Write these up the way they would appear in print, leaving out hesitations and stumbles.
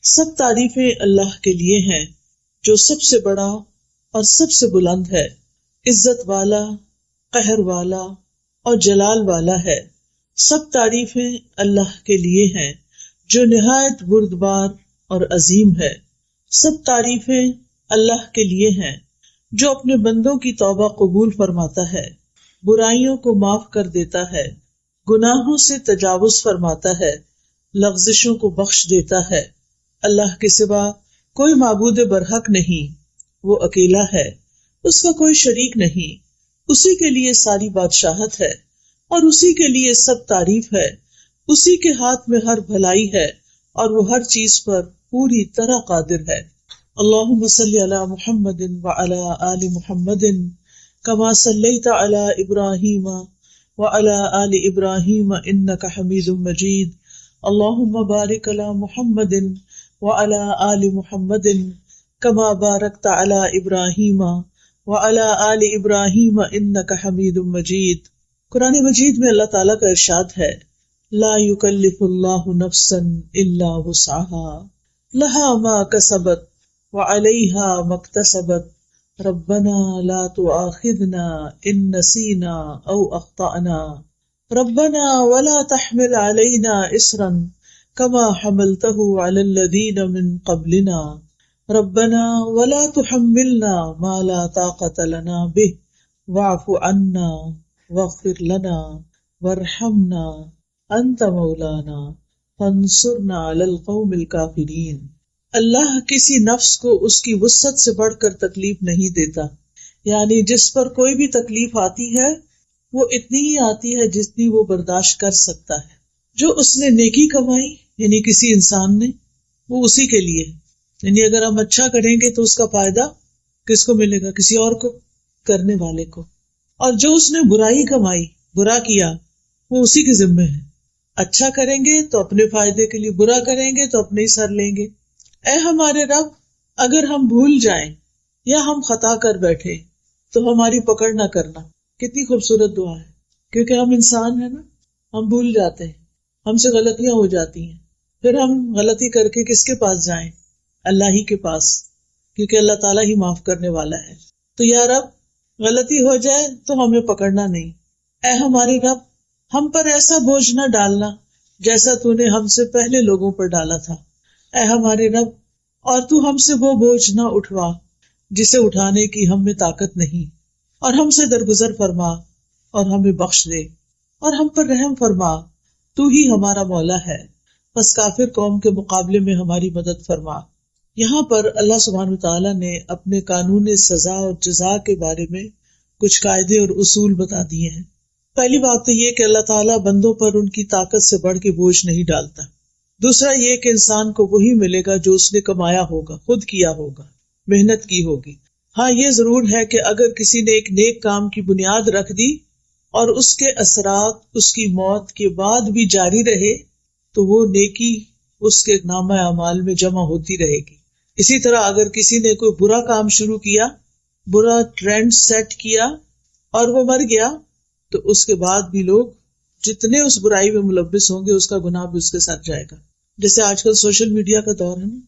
سب تعریفیں اللہ کے لیے ہیں جو سب سے بڑا اور سب سے بلند ہے، عزت والا، قہر والا اور جلال والا ہے۔ سب تعریفیں اللہ کے لیے ہیں جو نہایت بردبار اور عظیم ہے۔ سب تعریفیں اللہ کے لیے ہیں جو اپنے بندوں کی توبہ قبول فرماتا ہے، برائیوں کو معاف کر دیتا ہے، گناہوں سے تجاوز فرماتا ہے، لغزشوں کو بخش دیتا ہے۔ اللہ کے سوا کوئی معبود برحق نہیں، وہ اکیلا ہے، اس کا کوئی شریک نہیں، اسی کے لیے ساری بادشاہت ہے اور اسی کے لیے سب تعریف ہے۔ اسی کے ہاتھ میں ہر بھلائی ہے اور وہ ہر چیز پر پوری طرح قادر ہے۔ اللہم صلی علی محمد وعلی آل محمد کما صلیت علی ابراہیم وعلی آل ابراہیم انک حمید مجید۔ اللہم بارک علی محمد وعلی آل محمد کما بارکت علی ابراہیم وعلی آل ابراہیم انک حمید مجید۔ قرآن مجید میں اللہ تعالیٰ کا ارشاد ہے، لا یکلف اللہ نفسا الا وسعها لها ما کسبت وعلیہا ما اکتسبت ربنا لا تؤاخذنا ان نسینا او اخطأنا ربنا ولا تحمل علینا اصرا كما حملته على الذين من قبلنا ربنا ولا تحملنا ما لا طاقة لنا به واعف عنا واغفر لنا وارحمنا انت مولانا فانصرنا على القوم الكافرين۔ اللہ کسی نفس کو اس کی وسعت سے بڑھ کر تکلیف نہیں دیتا، یعنی جس پر کوئی بھی تکلیف آتی ہے وہ اتنی ہی آتی ہے جتنی وہ برداشت کر سکتا ہے۔ جو اس نے نیکی کمائی یعنی کسی انسان نے، وہ اسی کے لیے، یعنی اگر ہم اچھا کریں گے تو اس کا فائدہ کس کو ملے گا؟ کسی اور کو، کرنے والے کو۔ اور جو اس نے برائی کمائی، برا کیا، وہ اسی کے ذمے ہے۔ اچھا کریں گے تو اپنے فائدے کے لیے، برا کریں گے تو اپنے ہی سر لیں گے۔ اے ہمارے رب، اگر ہم بھول جائیں یا ہم خطا کر بیٹھے تو ہماری پکڑ نہ کرنا۔ کتنی خوبصورت دعا ہے، کیونکہ ہم انسان ہیں نا، ہم بھول جاتے ہیں، ہم سے غلطیاں ہو جاتی ہیں، پھر ہم غلطی کر کے کس کے پاس جائیں؟ اللہ ہی کے پاس، کیونکہ اللہ تعالیٰ ہی معاف کرنے والا ہے۔ تو یا رب، غلطی ہو جائے تو ہمیں پکڑنا نہیں۔ اے ہمارے رب، ہم پر ایسا بوجھ نہ ڈالنا جیسا تو نے ہم سے پہلے لوگوں پر ڈالا تھا۔ اے ہمارے رب، اور تو ہم سے وہ بوجھ نہ اٹھوا جسے اٹھانے کی ہم میں طاقت نہیں، اور ہم سے درگزر فرما اور ہمیں بخش دے اور ہم پر رحم فرما، تو ہی ہمارا مولا ہے، بس کافر قوم کے مقابلے میں ہماری مدد فرما۔ یہاں پر اللہ سبحانہ وتعالیٰ نے اپنے قانون سزا اور جزا کے بارے میں کچھ قاعدے اور اصول بتا دیے ہیں۔ پہلی بات تو یہ کہ اللہ تعالیٰ بندوں پر ان کی طاقت سے بڑھ کے بوجھ نہیں ڈالتا۔ دوسرا یہ کہ انسان کو وہی ملے گا جو اس نے کمایا ہوگا، خود کیا ہوگا، محنت کی ہوگی۔ ہاں یہ ضرور ہے کہ اگر کسی نے ایک نیک کام کی بنیاد رکھ دی اور اس کے اثرات اس کی موت کے بعد بھی جاری رہے تو وہ نیکی اس کے نامہ اعمال میں جمع ہوتی رہے گی۔ اسی طرح اگر کسی نے کوئی برا کام شروع کیا، برا ٹرینڈ سیٹ کیا اور وہ مر گیا تو اس کے بعد بھی لوگ جتنے اس برائی میں ملوث ہوں گے اس کا گناہ بھی اس کے ساتھ جائے گا۔ جیسے آج کل سوشل میڈیا کا دور ہے نا،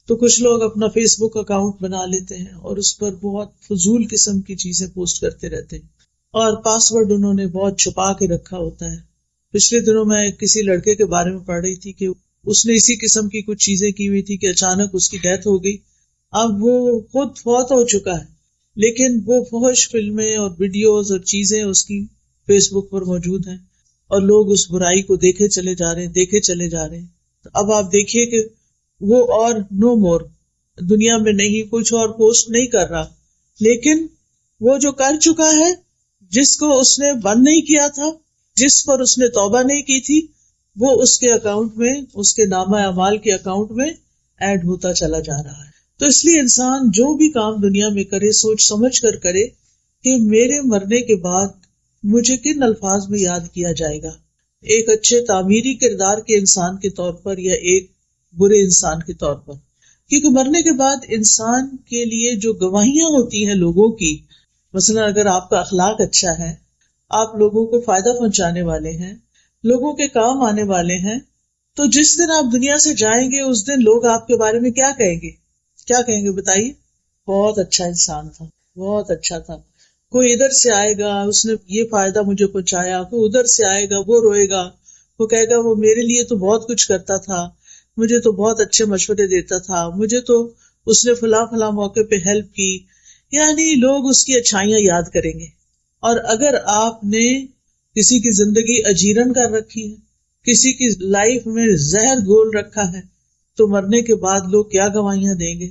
تو کچھ لوگ اپنا فیس بک اکاؤنٹ بنا لیتے ہیں اور اس پر بہت فضول قسم کی چیزیں پوسٹ کرتے رہتے ہیں، اور پاسورڈ انہوں نے بہت چھپا کے رکھا ہوتا ہے۔ پچھلے دنوں میں کسی لڑکے کے بارے میں پڑھ رہی تھی کہ اس نے اسی قسم کی کچھ چیزیں کی ہوئی تھی کہ اچانک اس کی ڈیتھ ہو گئی۔ اب وہ خود فوت ہو چکا ہے، لیکن وہ فحش فلمیں اور ویڈیوز اور چیزیں اس کی فیس بک پر موجود ہیں، اور لوگ اس برائی کو دیکھے چلے جا رہے ہیں۔ تو اب آپ دیکھیے کہ وہ اور نو مور دنیا میں نہیں، کچھ اور پوسٹ نہیں کر رہا، لیکن وہ جو کر چکا ہے، جس کو اس نے بند نہیں کیا تھا، جس پر اس نے توبہ نہیں کی تھی، وہ اس کے اکاؤنٹ میں، اس کے نامہ اعمال کے اکاؤنٹ میں ایڈ ہوتا چلا جا رہا ہے۔ تو اس لیے انسان جو بھی کام دنیا میں کرے سوچ سمجھ کر کرے کہ میرے مرنے کے بعد مجھے کن الفاظ میں یاد کیا جائے گا، ایک اچھے تعمیری کردار کے انسان کے طور پر یا ایک برے انسان کے طور پر۔ کیونکہ مرنے کے بعد انسان کے لیے جو گواہیاں ہوتی ہیں لوگوں کی، مثلا اگر آپ کا اخلاق اچھا ہے، آپ لوگوں کو فائدہ پہنچانے والے ہیں، لوگوں کے کام آنے والے ہیں، تو جس دن آپ دنیا سے جائیں گے اس دن لوگ آپ کے بارے میں کیا کہیں گے؟ کیا کہیں گے بتائیے؟ بہت اچھا انسان تھا، بہت اچھا تھا. کوئی ادھر سے آئے گا اس نے یہ فائدہ مجھے پہنچایا، کوئی ادھر سے آئے گا وہ روئے گا، وہ کہے گا وہ میرے لیے تو بہت کچھ کرتا تھا، مجھے تو بہت اچھے مشورے دیتا تھا، مجھے تو اس نے فلاں فلاں موقع پہ ہیلپ کی. یعنی لوگ اس کی اچھائیاں یاد کریں گے. اور اگر آپ نے کسی کی زندگی اجیرن کر رکھی ہے، کسی کی لائف میں زہر گھول رکھا ہے، تو مرنے کے بعد لوگ کیا گواہیاں دیں گے؟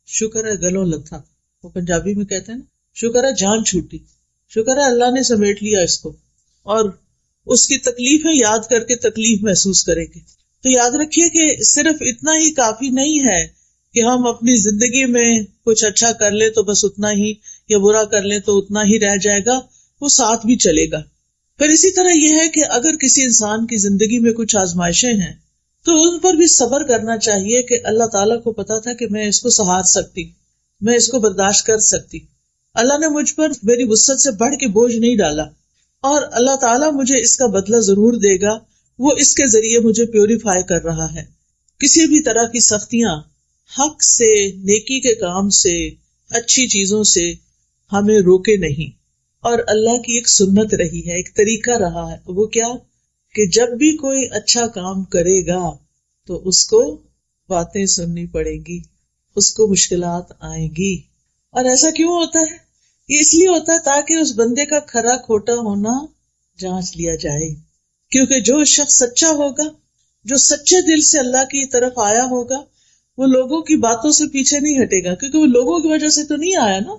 شکر ہے گلوں لتھا، وہ پنجابی میں کہتے ہیں نا، شکر ہے جان چھوٹی، شکر ہے اللہ نے سمیٹ لیا اس کو. اور اس کی تکلیفیں یاد کر کے تکلیف محسوس کریں گے. تو یاد رکھیے کہ صرف اتنا ہی کافی نہیں ہے کہ ہم اپنی زندگی میں کچھ اچھا کر لیں تو بس اتنا ہی، یا برا کر لیں تو اتنا ہی رہ جائے گا، وہ ساتھ بھی چلے گا. پھر اسی طرح یہ ہے کہ اگر کسی انسان کی زندگی میں کچھ آزمائشیں ہیں تو ان پر بھی صبر کرنا چاہیے کہ اللہ تعالیٰ کو پتا تھا کہ میں اس کو سہار سکتی، میں اس کو برداشت کر سکتی. اللہ نے مجھ پر میری وسعت سے بڑھ کے بوجھ نہیں ڈالا، اور اللہ تعالیٰ مجھے اس کا بدلہ ضرور دے گا، وہ اس کے ذریعے مجھے پیوریفائی کر رہا ہے. کسی بھی طرح کی سختیاں حق سے، نیکی کے کام سے، اچھی چیزوں سے ہمیں روکے نہیں. اور اللہ کی ایک سنت رہی ہے، ایک طریقہ رہا ہے، وہ کیا کہ جب بھی کوئی اچھا کام کرے گا تو اس کو باتیں سننی پڑے گی، اس کو مشکلات آئیں گی. اور ایسا کیوں ہوتا ہے؟ یہ اس لیے ہوتا ہے تاکہ اس بندے کا کھرا کھوٹا ہونا جانچ لیا جائے. کیونکہ جو شخص سچا ہوگا، جو سچے دل سے اللہ کی طرف آیا ہوگا، وہ لوگوں کی باتوں سے پیچھے نہیں ہٹے گا. کیونکہ وہ لوگوں کی وجہ سے تو نہیں آیا نا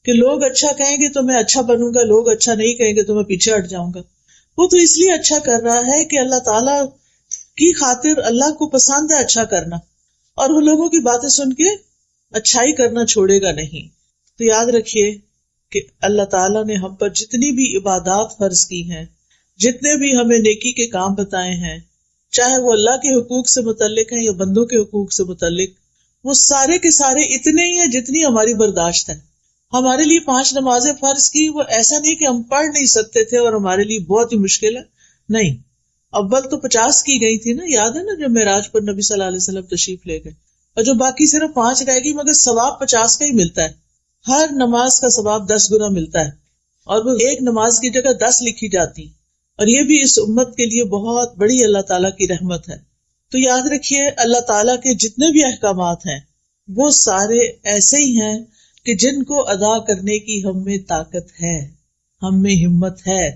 کہ لوگ اچھا کہیں گے تو میں اچھا بنوں گا، لوگ اچھا نہیں کہیں گے تو میں پیچھے ہٹ جاؤں گا. وہ تو اس لیے اچھا کر رہا ہے کہ اللہ تعالیٰ کی خاطر اللہ کو پسند ہے اچھا کرنا، اور وہ لوگوں کی باتیں سن کے اچھائی کرنا چھوڑے گا نہیں. تو یاد رکھیے کہ اللہ تعالیٰ نے ہم پر جتنی بھی عبادات فرض کی ہیں، جتنے بھی ہمیں نیکی کے کام بتائے ہیں، چاہے وہ اللہ کے حقوق سے متعلق ہیں یا بندوں کے حقوق سے متعلق، وہ سارے کے سارے اتنے ہی ہیں جتنی ہماری برداشت ہے. ہمارے لیے 5 نمازیں فرض کی، وہ ایسا نہیں کہ ہم پڑھ نہیں سکتے تھے اور ہمارے لیے بہت ہی مشکل ہے، نہیں. اول تو 50 کی گئی تھی نا، یاد ہے نا، جب معراج پر نبی صلی اللہ علیہ وسلم تشریف لے گئے، اور جو باقی صرف 5 رہ گئی، مگر ثواب 50 کا ہی ملتا ہے. ہر نماز کا ثواب 10 گنا ملتا ہے، اور وہ ایک نماز کی جگہ 10 لکھی جاتی. اور یہ بھی اس امت کے لیے بہت بڑی اللہ تعالیٰ کی رحمت ہے. تو یاد رکھیے اللہ تعالیٰ کے جتنے بھی احکامات ہیں وہ سارے ایسے ہی ہیں کہ جن کو ادا کرنے کی ہم میں طاقت ہے، ہم میں ہمت ہے.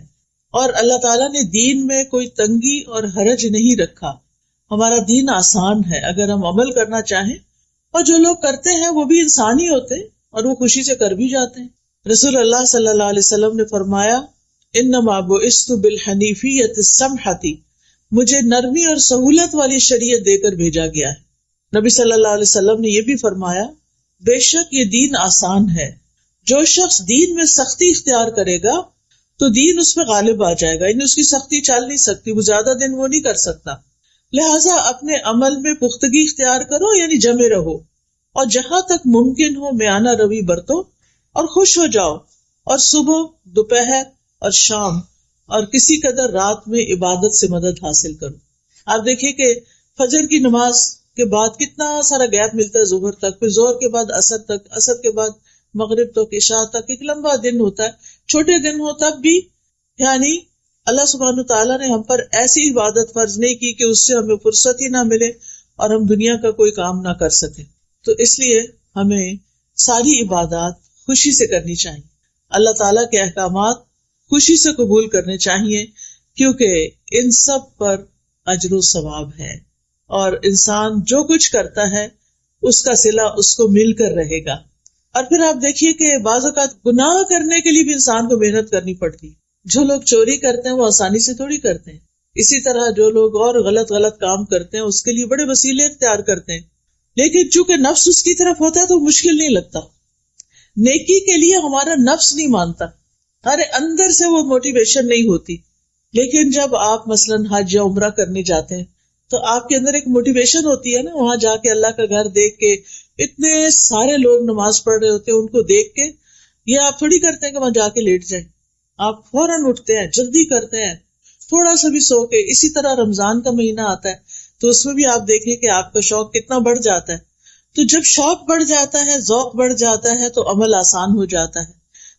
اور اللہ تعالیٰ نے دین میں کوئی تنگی اور حرج نہیں رکھا. ہمارا دین آسان ہے اگر ہم عمل کرنا چاہیں، اور جو لوگ کرتے ہیں وہ بھی انسان ہی ہوتے ہیں اور وہ خوشی سے کر بھی جاتے ہیں. رسول اللہ صلی اللہ علیہ وسلم نے فرمایا، انما بعثت بالحنیفیۃ السمحۃ، مجھے نرمی اور سہولت والی شریعت دے کر بھیجا گیا ہے. نبی صلی اللہ علیہ وسلم نے یہ بھی فرمایا، بے شک یہ دین آسان ہے، جو شخص دین میں سختی اختیار کرے گا تو دین اس پہ غالب آ جائے گا، یعنی اس کی سختی چل نہیں سکتی، وہ زیادہ دن وہ نہیں کر سکتا. لہٰذا اپنے عمل میں پختگی اختیار کرو، یعنی جمے رہو، اور جہاں تک ممکن ہو میانہ روی برتو، اور خوش ہو جاؤ، اور صبح، دوپہر اور شام اور کسی قدر رات میں عبادت سے مدد حاصل کرو. آپ دیکھیے کہ فجر کی نماز کے بعد کتنا سارا گیپ ملتا ہے ظہر تک، پھر ظہر کے بعد عصر تک، عصر کے بعد مغرب تک، عشاء تک. ایک لمبا دن ہوتا ہے، چھوٹے دن ہو تب بھی. یعنی اللہ سبحانہ تعالیٰ نے ہم پر ایسی عبادت فرض نہیں کی کہ اس سے ہمیں فرصت ہی نہ ملے اور ہم دنیا کا کوئی کام نہ کر سکیں. تو اس لیے ہمیں ساری عبادات خوشی سے کرنی چاہیے، اللہ تعالیٰ کے احکامات خوشی سے قبول کرنے چاہیے، کیونکہ ان سب پر اجر و ثواب ہے، اور انسان جو کچھ کرتا ہے اس کا صلہ اس کو مل کر رہے گا. اور پھر آپ دیکھیے کہ بعض اوقات گناہ کرنے کے لیے بھی انسان کو محنت کرنی پڑتی. جو لوگ چوری کرتے ہیں وہ آسانی سے تھوڑی کرتے ہیں، اسی طرح جو لوگ اور غلط کام کرتے ہیں اس کے لیے بڑے وسیلے اختیار کرتے ہیں، لیکن چونکہ نفس اس کی طرف ہوتا ہے تو مشکل نہیں لگتا. نیکی کے لیے ہمارا نفس نہیں مانتا، ہمارے اندر سے وہ موٹیویشن نہیں ہوتی. لیکن جب آپ مثلاً حج یا عمرہ کرنے جاتے ہیں تو آپ کے اندر ایک موٹیویشن ہوتی ہے نا، وہاں جا کے اللہ کا گھر دیکھ کے اتنے سارے لوگ نماز پڑھ رہے ہوتے ہیں، ان کو دیکھ کے یہ آپ تھوڑی کرتے ہیں کہ وہاں جا کے لیٹ جائیں، آپ فوراً اٹھتے ہیں، جلدی کرتے ہیں، تھوڑا سا بھی سو کے. اسی طرح رمضان کا مہینہ آتا ہے تو اس میں بھی آپ دیکھیں کہ آپ کا شوق کتنا بڑھ جاتا ہے. تو جب شوق بڑھ جاتا ہے، ذوق بڑھ جاتا ہے، تو عمل آسان ہو جاتا ہے.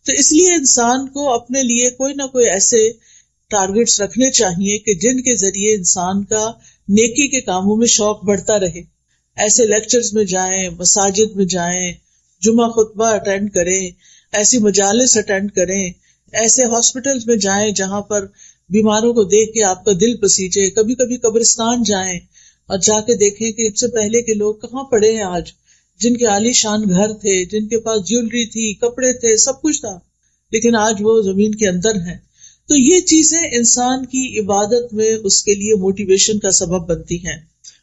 تو اس لیے انسان کو اپنے لیے کوئی نہ کوئی ایسے ٹارگیٹس رکھنے چاہیے کہ جن کے ذریعے انسان کا نیکی کے کاموں میں شوق بڑھتا رہے. ایسے لیکچرز میں جائیں، مساجد میں جائیں، جمعہ خطبہ اٹینڈ کریں، ایسی مجالس اٹینڈ کریں، ایسے ہاسپٹلز میں جائیں جہاں پر بیماروں کو دیکھ کے آپ کا دل پسیجے. کبھی کبھی قبرستان جائیں اور جا کے دیکھیں کہ اس سے پہلے کے لوگ کہاں پڑے ہیں آج، جن کے عالی شان گھر تھے، جن کے پاس جیولری تھی، کپڑے تھے، سب کچھ تھا، لیکن آج وہ زمین کے اندر ہیں. تو یہ چیزیں انسان کی عبادت میں اس کے لیے موٹیویشن کا سبب بنتی ہیں.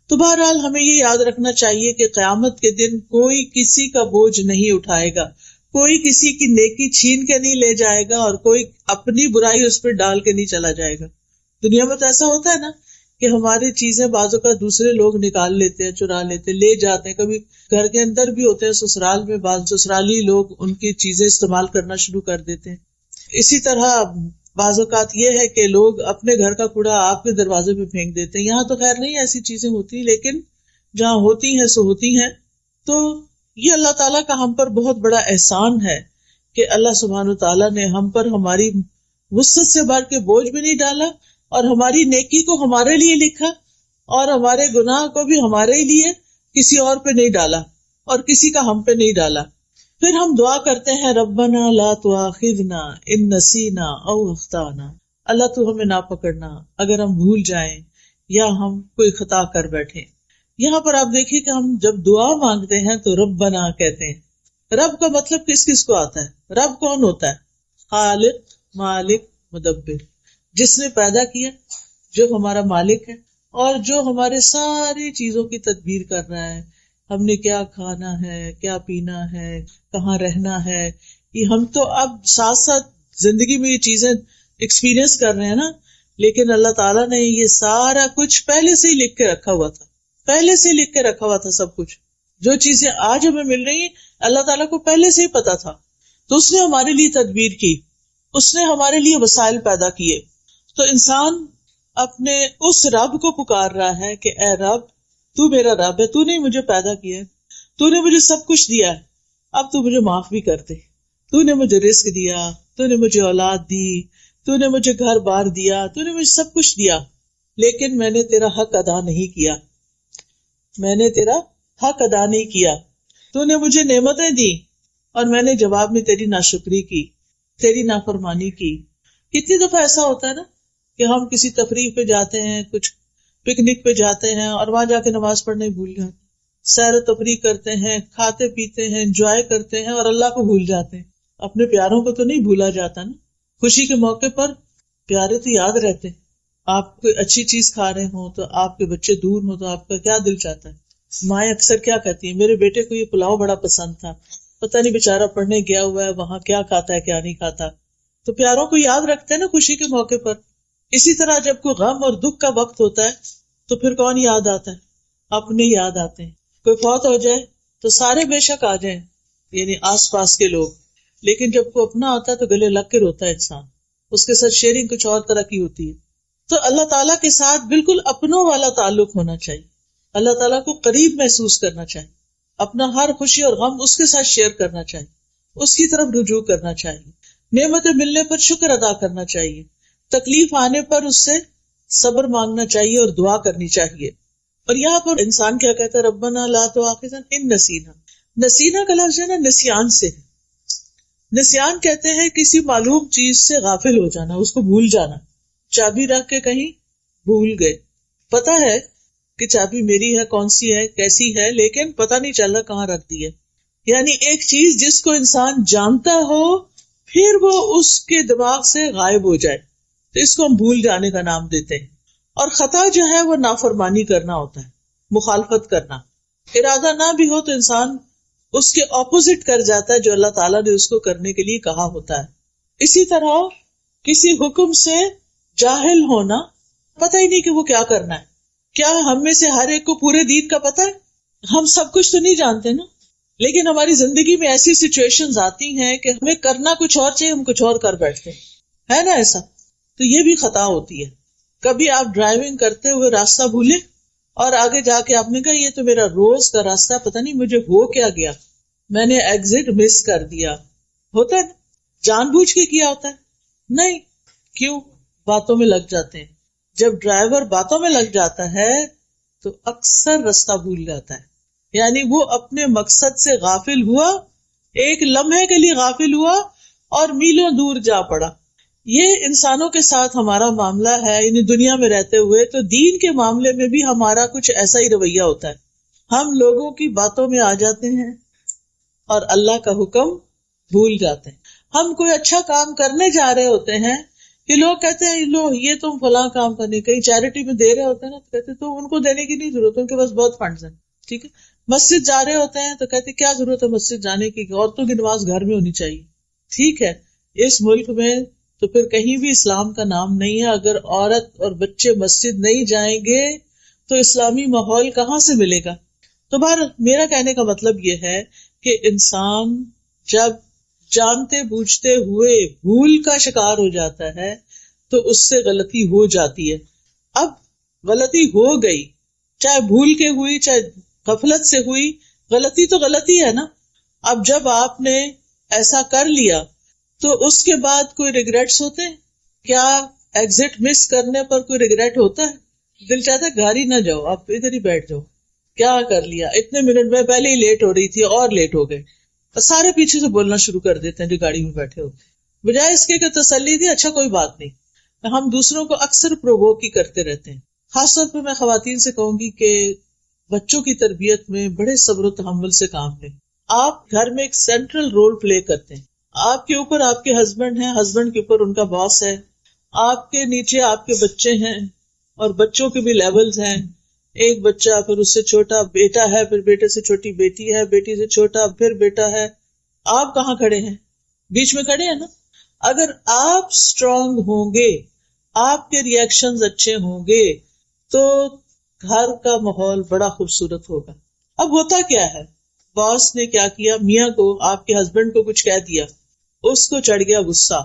تو بہرحال ہمیں یہ یاد رکھنا چاہیے کہ قیامت کے دن کوئی کسی کا بوجھ نہیں اٹھائے گا، کوئی کسی کی نیکی چھین کے نہیں لے جائے گا، اور کوئی اپنی برائی اس پہ ڈال کے نہیں چلا جائے گا. دنیا میں تو ایسا ہوتا ہے نا کہ ہماری چیزیں بعضوں کا دوسرے لوگ نکال لیتے ہیں، چرا لیتے ہیں، لے جاتے ہیں. کبھی گھر کے اندر بھی ہوتے ہیں، سسرال میں بعض سسرالی لوگ ان کی چیزیں استعمال کرنا شروع کر دیتے ہیں. اسی طرح بعض اوقات یہ ہے کہ لوگ اپنے گھر کا کوڑا آپ کے دروازے پہ پھینک دیتے ہیں. یہاں تو خیر نہیں ایسی چیزیں ہوتی، لیکن جہاں ہوتی ہیں سو ہوتی ہیں. تو یہ اللہ تعالیٰ کا ہم پر بہت بڑا احسان ہے کہ اللہ سبحانہ تعالیٰ نے ہم پر ہماری وسعت سے بڑھ کے بوجھ بھی نہیں ڈالا، اور ہماری نیکی کو ہمارے لیے لکھا، اور ہمارے گناہ کو بھی ہمارے لیے، کسی اور پہ نہیں ڈالا، اور کسی کا ہم پہ نہیں ڈالا. پھر ہم دعا کرتے ہیں ربنا لا تؤاخذنا ان نسینا او اخطانا. اللہ تو ہمیں نہ پکڑنا اگر ہم بھول جائیں یا ہم کوئی خطا کر بیٹھے. یہاں پر آپ دیکھیے کہ ہم جب دعا مانگتے ہیں تو ربنا کہتے ہیں. رب کا مطلب کس کس کو آتا ہے؟ رب کون ہوتا ہے؟ خالق، مالک، مدبر، جس نے پیدا کیا، جو ہمارا مالک ہے، اور جو ہمارے ساری چیزوں کی تدبیر کر رہا ہے. ہم نے کیا کھانا ہے، کیا پینا ہے، کہاں رہنا ہے، یہ ہم تو اب ساتھ ساتھ زندگی میں یہ چیزیں ایکسپیرئنس کر رہے ہیں نا، لیکن اللہ تعالیٰ نے یہ سارا کچھ پہلے سے ہی لکھ کے رکھا ہوا تھا. پہلے سے لکھ کے رکھا ہوا تھا سب کچھ. جو چیزیں آج ہمیں مل رہی ہیں اللہ تعالیٰ کو پہلے سے ہی پتا تھا. تو اس نے ہمارے لیے تدبیر کی، اس نے ہمارے لیے وسائل پیدا کیے. تو انسان اپنے اس رب کو پکار رہا ہے کہ اے رب، تو میرا رب ہے، تو نے مجھے پیدا کیا ہے، تو نے مجھے سب کچھ دیا ہے، اب تو مجھے معاف بھی کر دے. تو نے مجھے رزق دیا، تو نے مجھے اولاد دی، تو نے مجھے گھر بار دیا، تو نے مجھے سب کچھ دیا، لیکن میں نے تیرا حق ادا نہیں کیا. میں نے تیرا حق ادا نہیں کیا. تو نے مجھے نعمتیں دی اور میں نے جواب میں تیری ناشکری کی، تیری نافرمانی کی. کتنی دفعہ ایسا ہوتا ہے نا کہ ہم کسی تفریح پہ جاتے ہیں، کچھ پکنک پہ جاتے ہیں، اور وہاں جا کے نماز پڑھنا ہی بھول جاتے ہیں، سیر و تفریح کرتے ہیں، کھاتے پیتے ہیں، انجوائے کرتے ہیں، اور اللہ کو بھول جاتے ہیں. اپنے پیاروں کو تو نہیں بھولا جاتا نا. خوشی کے موقع پر پیارے تو یاد رہتے. آپ کوئی اچھی چیز کھا رہے ہوں تو آپ کے بچے دور ہوں تو آپ کا کیا دل چاہتا ہے. مائیں اکثر کیا کہتی ہیں، میرے بیٹے کو یہ پلاؤ بڑا پسند تھا، پتہ نہیں بیچارہ پڑھنے گیا ہوا ہے وہاں کیا کھاتا ہے کیا نہیں کھاتا. تو پیاروں کو یاد رکھتے ہیں نا خوشی کے موقع پر. اسی طرح جب کوئی غم اور دکھ کا وقت ہوتا ہے تو پھر کون یاد آتا ہے؟ اپنے یاد آتے ہیں. کوئی فوت ہو جائے تو سارے بے شک آ جائیں، یعنی آس پاس کے لوگ، لیکن جب کوئی اپنا ہوتا ہے تو گلے لگ کے روتا ہے انسان. اس کے ساتھ شیئرنگ کچھ اور طرح کی ہوتی ہے. تو اللہ تعالیٰ کے ساتھ بالکل اپنوں والا تعلق ہونا چاہیے. اللہ تعالیٰ کو قریب محسوس کرنا چاہیے. اپنا ہر خوشی اور غم اس کے ساتھ شیئر کرنا چاہیے، اس کی طرف رجوع کرنا چاہیے. نعمتیں ملنے پر شکر ادا کرنا چاہیے. تکلیف آنے پر اس سے صبر مانگنا چاہیے اور دعا کرنی چاہیے. اور یہاں پر انسان کیا کہتا ہے؟ ربنا لا تؤاخذنا ان نسینا. نسینا کا لفظ ہے نا نسیان سے. نسیان کہتے ہیں کسی معلوم چیز سے غافل ہو جانا، اس کو بھول جانا. چابی رکھ کے کہیں بھول گئے، پتا ہے کہ چابی میری ہے، کون سی ہے، کیسی ہے، لیکن پتا نہیں چل رہا کہاں رکھ دی ہے. یعنی ایک چیز جس کو انسان جانتا ہو پھر وہ اس کے دماغ سے غائب ہو جائے تو اس کو ہم بھول جانے کا نام دیتے ہیں. اور خطا جو ہے وہ نافرمانی کرنا ہوتا ہے، مخالفت کرنا. ارادہ نہ بھی ہو تو انسان اس کے اپوزٹ کر جاتا ہے جو اللہ تعالیٰ نے اس کو کرنے کے لیے کہا ہوتا ہے. اسی طرح کسی حکم سے جاہل ہونا، پتہ ہی نہیں کہ وہ کیا کرنا ہے. کیا ہم میں سے ہر ایک کو پورے دین کا پتہ ہے؟ ہم سب کچھ تو نہیں جانتے نا، لیکن ہماری زندگی میں ایسی سچویشنز آتی ہیں کہ ہمیں کرنا کچھ اور چاہیے، ہم کچھ اور کر بیٹھتے ہیں، ہے نا ایسا؟ تو یہ بھی خطا ہوتی ہے. کبھی آپ ڈرائیونگ کرتے ہوئے راستہ بھولے اور آگے جا کے آپ نے کہا یہ تو میرا روز کا راستہ ہے، پتہ نہیں مجھے ہو کیا گیا، میں نے ایگزٹ مس کر دیا. ہوتا ہے نا، جان بوجھ کے کیا ہوتا ہے نہیں. کیوں؟ باتوں میں لگ جاتے ہیں. جب ڈرائیور باتوں میں لگ جاتا ہے تو اکثر راستہ بھول جاتا ہے. یعنی وہ اپنے مقصد سے غافل ہوا، ایک لمحے کے لیے غافل ہوا اور میلوں دور جا پڑا. یہ انسانوں کے ساتھ ہمارا معاملہ ہے، یعنی دنیا میں رہتے ہوئے. تو دین کے معاملے میں بھی ہمارا کچھ ایسا ہی رویہ ہوتا ہے. ہم لوگوں کی باتوں میں آ جاتے ہیں اور اللہ کا حکم بھول جاتے ہیں. ہم کوئی اچھا کام کرنے جا رہے ہوتے ہیں کہ لوگ کہتے ہیں لو یہ تم فلاں کام کرنے، کہیں چیریٹی میں دے رہے ہوتے ہیں نا، تو کہتے تو ان کو دینے کی نہیں ضرورت، ان کے پاس بہت فنڈز ہیں. ٹھیک ہے. مسجد جا رہے ہوتے ہیں تو کہتے کیا ضرورت ہے مسجد جانے کی، عورتوں کی نماز گھر میں ہونی چاہیے. ٹھیک ہے. اس ملک میں تو پھر کہیں بھی اسلام کا نام نہیں ہے. اگر عورت اور بچے مسجد نہیں جائیں گے تو اسلامی ماحول کہاں سے ملے گا؟ تو میرا کہنے کا مطلب یہ ہے کہ انسان جب جانتے بوجھتے ہوئے بھول کا شکار ہو جاتا ہے تو اس سے غلطی ہو جاتی ہے. اب غلطی ہو گئی، چاہے بھول کے ہوئی چاہے غفلت سے ہوئی، غلطی تو غلطی ہے نا. اب جب آپ نے ایسا کر لیا تو اس کے بعد کوئی ریگریٹس ہوتے ہیں کیا؟ ایگزٹ مس کرنے پر کوئی ریگریٹ ہوتا ہے؟ دل چاہتا ہے گھر ہی نہ جاؤ، آپ ادھر ہی بیٹھ جاؤ. کیا کر لیا، اتنے منٹ میں پہلے ہی لیٹ ہو رہی تھی اور لیٹ ہو گئے. سارے پیچھے سے بولنا شروع کر دیتے ہیں جو گاڑی میں بیٹھے ہوتے، بجائے اس کے کہ تسلی دی اچھا کوئی بات نہیں. ہم دوسروں کو اکثر پرووک ہی کرتے رہتے ہیں. خاص طور پہ میں خواتین سے کہوں گی کہ بچوں کی تربیت میں بڑے صبر و تحمل سے کام لیں. آپ گھر میں ایک سینٹرل رول پلے کرتے ہیں. آپ کے اوپر آپ کے ہسبینڈ ہیں، ہسبینڈ کے اوپر ان کا باس ہے، آپ کے نیچے آپ کے بچے ہیں اور بچوں کے بھی لیولز ہیں. ایک بچہ، پھر اس سے چھوٹا بیٹا ہے، پھر بیٹے سے چھوٹی بیٹی ہے، بیٹی سے چھوٹا پھر بیٹا ہے. آپ کہاں کھڑے ہیں؟ بیچ میں کھڑے ہیں نا. اگر آپ اسٹرانگ ہوں گے، آپ کے ری ایکشنز اچھے ہوں گے تو گھر کا ماحول بڑا خوبصورت ہوگا. اب ہوتا کیا ہے، باس نے کیا کیا، میاں کو، آپ کے ہسبینڈ کو کچھ کہہ دیا، اس کو چڑھ گیا غصہ.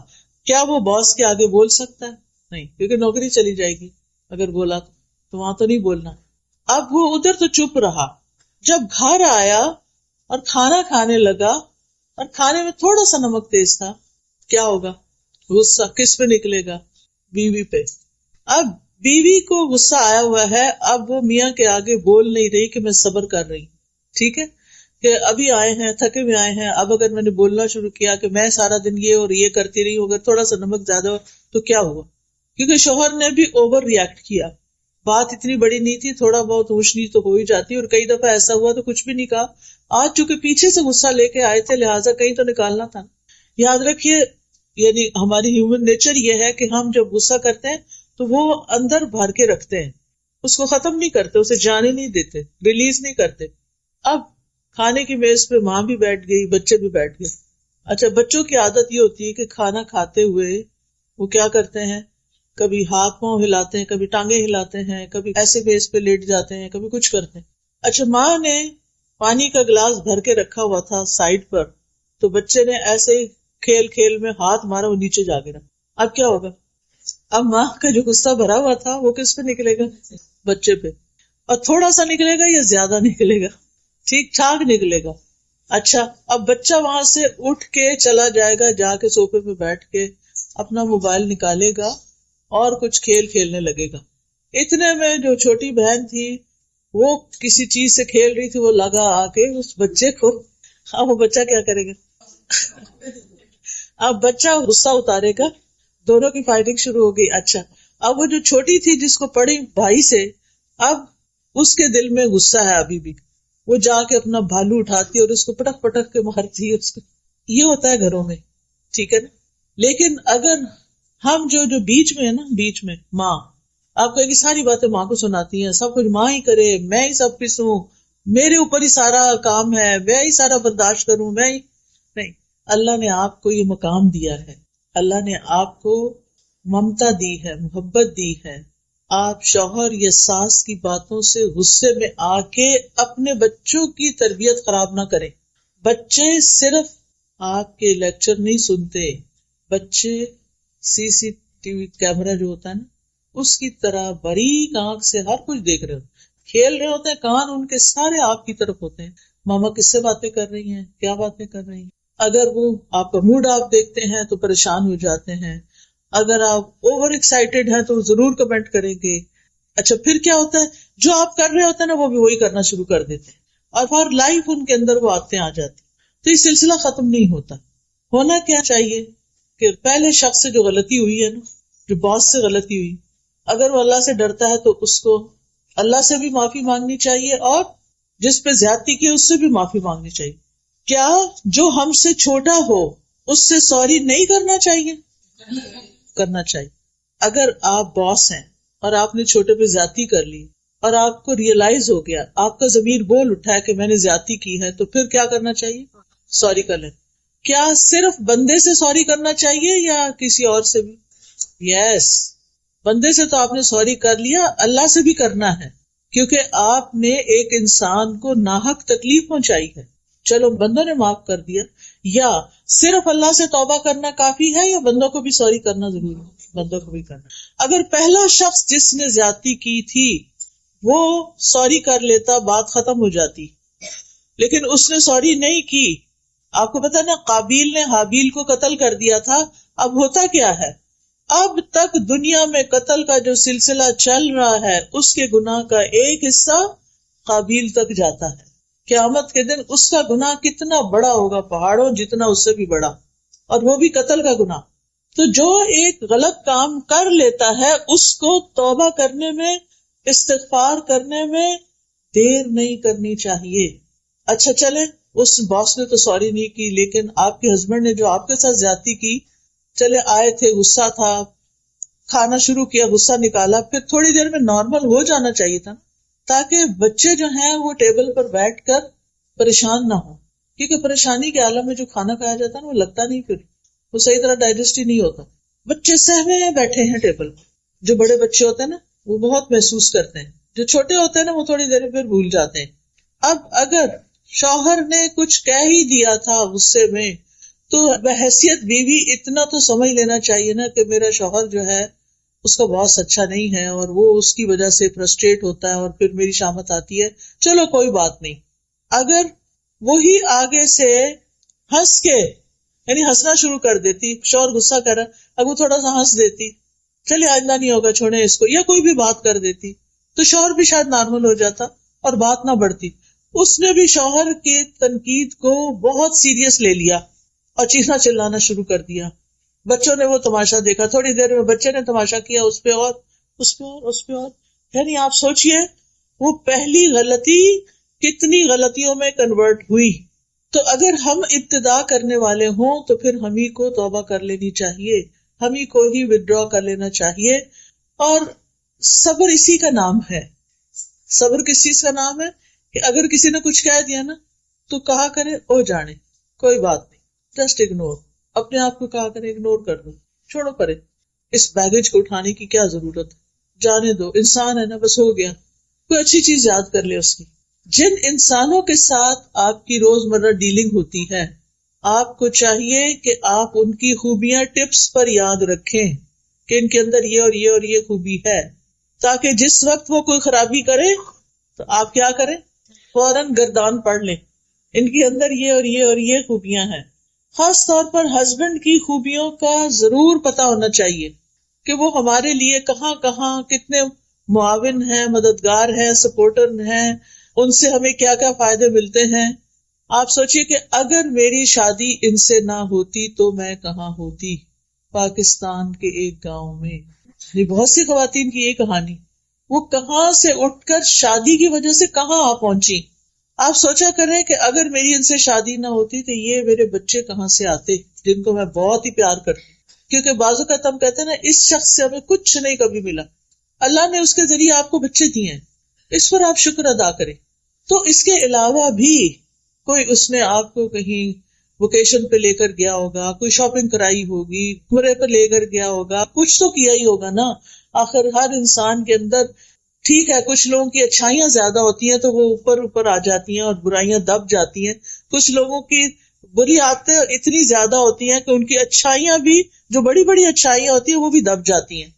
کیا وہ باس کے آگے بول سکتا ہے؟ نہیں، کیونکہ نوکری چلی جائے گی. اگر بولا تو وہاں تو نہیں بولنا. اب وہ ادھر تو چپ رہا. جب گھر آیا اور کھانا کھانے لگا اور کھانے میں تھوڑا سا نمک تیز تھا، کیا ہوگا؟ غصہ کس پہ نکلے گا؟ بیوی پہ. اب بیوی کو غصہ آیا ہوا ہے، اب وہ میاں کے آگے بول نہیں رہی کہ میں صبر کر رہی. ٹھیک ہے کہ ابھی آئے ہیں، تھکے ہوئے آئے ہیں، اب اگر میں نے بولنا شروع کیا کہ میں سارا دن یہ اور یہ کرتی رہی ہوں، اگر تھوڑا سا نمک زیادہ ہو تو کیا ہوا؟ کیونکہ شوہر نے بھی اوور ریئیکٹ کیا. بات اتنی بڑی نہیں تھی، تھوڑا بہت اونچ نیچ تو ہو ہی جاتی، اور کئی دفعہ ایسا ہوا تو کچھ بھی نہیں کہا. آج چونکہ پیچھے سے غصہ لے کے آئے تھے لہٰذا کہیں تو نکالنا تھا. یاد رکھیے، یعنی ہماری ہیومن نیچر یہ ہے کہ ہم جب غصہ کرتے ہیں تو وہ اندر بھر کے رکھتے ہیں، اس کو ختم نہیں کرتے، اسے جانے نہیں دیتے، ریلیز نہیں کرتے. اب کھانے کی میز پہ ماں بھی بیٹھ گئی، بچے بھی بیٹھ گئے. اچھا، بچوں کی عادت یہ ہوتی ہے کہ کھانا کھاتے ہوئے وہ کیا کرتے ہیں، کبھی ہاتھ پاؤں ہلاتے ہیں، کبھی ٹانگیں ہلاتے ہیں، کبھی ایسے میز پہ لیٹ جاتے ہیں، کبھی کچھ کرتے ہیں. اچھا، ماں نے پانی کا گلاس بھر کے رکھا ہوا تھا سائڈ پر، تو بچے نے ایسے ہی کھیل کھیل میں ہاتھ مارا، وہ نیچے جا گرا. اب کیا ہوگا؟ اب ماں کا جو غصہ بھرا ہوا تھا وہ کس پہ نکلے گا؟ بچے پہ. اور تھوڑا سا نکلے گا یا زیادہ نکلے گا؟ ٹھیک ٹھاک نکلے گا. اچھا، اب بچہ وہاں سے اٹھ کے چلا جائے گا، جا کے صوفے پہ بیٹھ کے اپنا موبائل نکالے گا اور کچھ کھیل کھیلنے لگے گا. اتنے میں جو چھوٹی بہن تھی وہ کسی چیز سے کھیل رہی تھی، وہ لگا آ کے اس بچے کو. اب وہ بچہ کیا کرے گا؟ اب بچہ غصہ اتارے گا، دونوں کی فائٹنگ شروع ہو گئی. اچھا، اب وہ جو چھوٹی تھی جس کو پڑی بھائی سے، اب اس کے دل میں غصہ ہے ابھی بھی، وہ جا کے اپنا بھالو اٹھاتی اور اس کو پٹک پٹک کے مارتی ہے اس کو. یہ ہوتا ہے گھروں میں، ٹھیک ہے نا. لیکن اگر ہم جو بیچ میں ہے نا، بیچ میں ماں، آپ کہے گی ساری باتیں ماں کو سناتی ہیں، سب کچھ ماں ہی کرے، میں ہی سب کچھ ہوں، میرے اوپر ہی سارا کام ہے، میں ہی سارا برداشت کروں، میں ہی. نہیں، اللہ نے آپ کو یہ مقام دیا ہے، اللہ نے آپ کو ممتا دی ہے، محبت دی ہے. آپ شوہر یا ساس کی باتوں سے غصے میں آ کے اپنے بچوں کی تربیت خراب نہ کریں. بچے صرف آپ کے لیکچر نہیں سنتے، بچے سی سی ٹی وی کیمرہ جو ہوتا ہے نا، اس کی طرح باریک آنکھ سے ہر کچھ دیکھ رہے ہو. کھیل رہے ہوتے ہیں، کان ان کے سارے آپ کی طرف ہوتے ہیں، ماما کس سے باتیں کر رہی ہیں، کیا باتیں کر رہی ہیں. اگر وہ آپ کا موڈ آپ دیکھتے ہیں تو پریشان ہو جاتے ہیں، اگر آپ اوور ایکسائٹیڈ ہیں تو ضرور کمنٹ کریں گے. اچھا پھر کیا ہوتا ہے، جو آپ کر رہے ہوتے ہیں نا وہ بھی وہی کرنا شروع کر دیتے ہیں، اور فار لائف ان کے اندر وہ عادتیں آ جاتی. تو یہ سلسلہ ختم نہیں ہوتا. ہونا کیا چاہیے کہ پہلے شخص سے جو غلطی ہوئی ہے نا، جو باس سے غلطی ہوئی، اگر وہ اللہ سے ڈرتا ہے تو اس کو اللہ سے بھی معافی مانگنی چاہیے، اور جس پہ زیادتی کی اس سے بھی معافی مانگنی چاہیے. کیا جو ہم سے چھوٹا ہو اس سے سوری نہیں کرنا چاہیے؟ کرنا چاہیے. اگر آپ باس ہیں اور آپ نے چھوٹے پہ زیادتی کر لی اور آپ کو ریئلائز ہو گیا، آپ کا ضمیر بول اٹھا ہے کہ میں نے زیادتی کی ہے، تو پھر کیا کرنا چاہیے؟ سوری کر لیں. کیا صرف بندے سے سوری کرنا چاہیے یا کسی اور سے بھی؟ یس، بندے سے تو آپ نے سوری کر لیا، اللہ سے بھی کرنا ہے، کیونکہ آپ نے ایک انسان کو ناحق تکلیف پہنچائی ہے. چلو بندوں نے معاف کر دیا، یا صرف اللہ سے توبہ کرنا کافی ہے یا بندوں کو بھی سوری کرنا ضروری ہے؟ بندوں کو بھی کرنا. اگر پہلا شخص جس نے زیادتی کی تھی وہ سوری کر لیتا بات ختم ہو جاتی، لیکن اس نے سوری نہیں کی. آپ کو پتا نا قابیل نے حابیل کو قتل کر دیا تھا. اب ہوتا کیا ہے، اب تک دنیا میں قتل کا جو سلسلہ چل رہا ہے اس کے گناہ کا ایک حصہ قابیل تک جاتا ہے. قیامت کے دن اس کا گناہ کتنا بڑا ہوگا، پہاڑوں جتنا، اس سے بھی بڑا، اور وہ بھی قتل کا گناہ. تو جو ایک غلط کام کر لیتا ہے اس کو توبہ کرنے میں، استغفار کرنے میں دیر نہیں کرنی چاہیے. اچھا چلے اس باس نے تو سوری نہیں کی، لیکن آپ کے ہسبینڈ نے جو آپ کے ساتھ زیادتی کی، چلے آئے تھے، غصہ تھا، کھانا شروع کیا، غصہ نکالا، پھر تھوڑی دیر میں نارمل ہو جانا چاہیے تھا، تاکہ بچے جو ہیں وہ ٹیبل پر بیٹھ کر پریشان نہ ہو. کیونکہ پریشانی کے عالم میں جو کھانا کھایا جاتا ہے نا وہ لگتا نہیں، پھر وہ صحیح طرح ڈائجسٹ ہی نہیں ہوتا. بچے سہمے بیٹھے ہیں ٹیبل پر. جو بڑے بچے ہوتے ہیں نا وہ بہت محسوس کرتے ہیں، جو چھوٹے ہوتے ہیں نا وہ تھوڑی دیر میں پھر بھول جاتے ہیں. اب اگر شوہر نے کچھ کہہ ہی دیا تھا غصے میں، تو بحیثیت بیوی اتنا تو سمجھ لینا چاہیے نا کہ میرا شوہر جو ہے اس کا باس اچھا نہیں ہے اور وہ اس کی وجہ سے فرسٹریٹ ہوتا ہے اور پھر میری شامت آتی ہے، چلو کوئی بات نہیں. اگر وہی آگے سے ہنس کے، یعنی ہنسنا شروع کر دیتی، شوہر غصہ کر رہا اب وہ تھوڑا سا ہنس دیتی، چلیے آئندہ نہیں ہوگا چھوڑیں اس کو، یا کوئی بھی بات کر دیتی، تو شوہر بھی شاید نارمل ہو جاتا اور بات نہ بڑھتی. اس نے بھی شوہر کی تنقید کو بہت سیریس لے لیا اور چیخنا چلانا شروع کر دیا. بچوں نے وہ تماشا دیکھا، تھوڑی دیر میں بچے نے تماشا کیا، اس پہ اور اس پہ اور اس پہ اور. یعنی آپ سوچئے وہ پہلی غلطی کتنی غلطیوں میں کنورٹ ہوئی. تو اگر ہم ابتدا کرنے والے ہوں تو پھر ہم ہی کو توبہ کر لینی چاہیے، ہم ہی کو ہی ودرا کر لینا چاہیے. اور صبر اسی کا نام ہے. صبر کس چیز کا نام ہے کہ اگر کسی نے کچھ کہہ دیا نا تو کہا کرے او جانے، کوئی بات نہیں، جسٹ اگنور. اپنے آپ کو کہا کرے اگنور کر دو، چھوڑو پرے، اس بیگیج کو اٹھانے کی کیا ضرورت ہے، جانے دو، انسان ہے نا، بس ہو گیا. کوئی اچھی چیز یاد کر لے اس کی. جن انسانوں کے ساتھ آپ کی روزمرہ ڈیلنگ ہوتی ہے آپ کو چاہیے کہ آپ ان کی خوبیاں ٹپس پر یاد رکھیں کہ ان کے اندر یہ اور یہ اور یہ خوبی ہے، تاکہ جس وقت وہ کوئی خرابی کرے تو آپ کیا کریں، فوراً گردان پڑھ لیں، ان کے اندر یہ اور یہ اور یہ خوبیاں ہیں. خاص طور پر ہسبینڈ کی خوبیوں کا ضرور پتا ہونا چاہیے کہ وہ ہمارے لیے کہاں کہاں کتنے معاون ہیں، مددگار ہیں، سپورٹر ہیں، ان سے ہمیں کیا کیا فائدے ملتے ہیں. آپ سوچئے کہ اگر میری شادی ان سے نہ ہوتی تو میں کہاں ہوتی، پاکستان کے ایک گاؤں میں. یہ بہت سی خواتین کی یہ کہانی، وہ کہاں سے اٹھ کر شادی کی وجہ سے کہاں آ پہنچی. آپ سوچا کریں کہ اگر میری ان سے شادی نہ ہوتی تو یہ میرے بچے کہاں سے آتے، جن کو میں بہت ہی پیار کرتی. کیونکہ بعض اوقات ہم کہتے ہیں نا اس شخص سے ہمیں کچھ نہیں کبھی ملا، اللہ نے اس کے ذریعے آپ کو بچے دیے ہیں، اس پر آپ شکر ادا کریں. تو اس کے علاوہ بھی کوئی اس نے آپ کو کہیں ویکیشن پہ لے کر گیا ہوگا، کوئی شاپنگ کرائی ہوگی، عمرے پہ لے کر گیا ہوگا، کچھ تو کیا ہی ہوگا نا. آخر ہر انسان کے اندر، ٹھیک ہے کچھ لوگوں کی اچھائیاں زیادہ ہوتی ہیں تو وہ اوپر آ جاتی ہیں اور برائیاں دب جاتی ہیں، کچھ لوگوں کی بری عادتیں اتنی زیادہ ہوتی ہیں کہ ان کی اچھائیاں بھی، جو بڑی بڑی اچھائیاں ہوتی ہیں وہ بھی دب جاتی ہیں.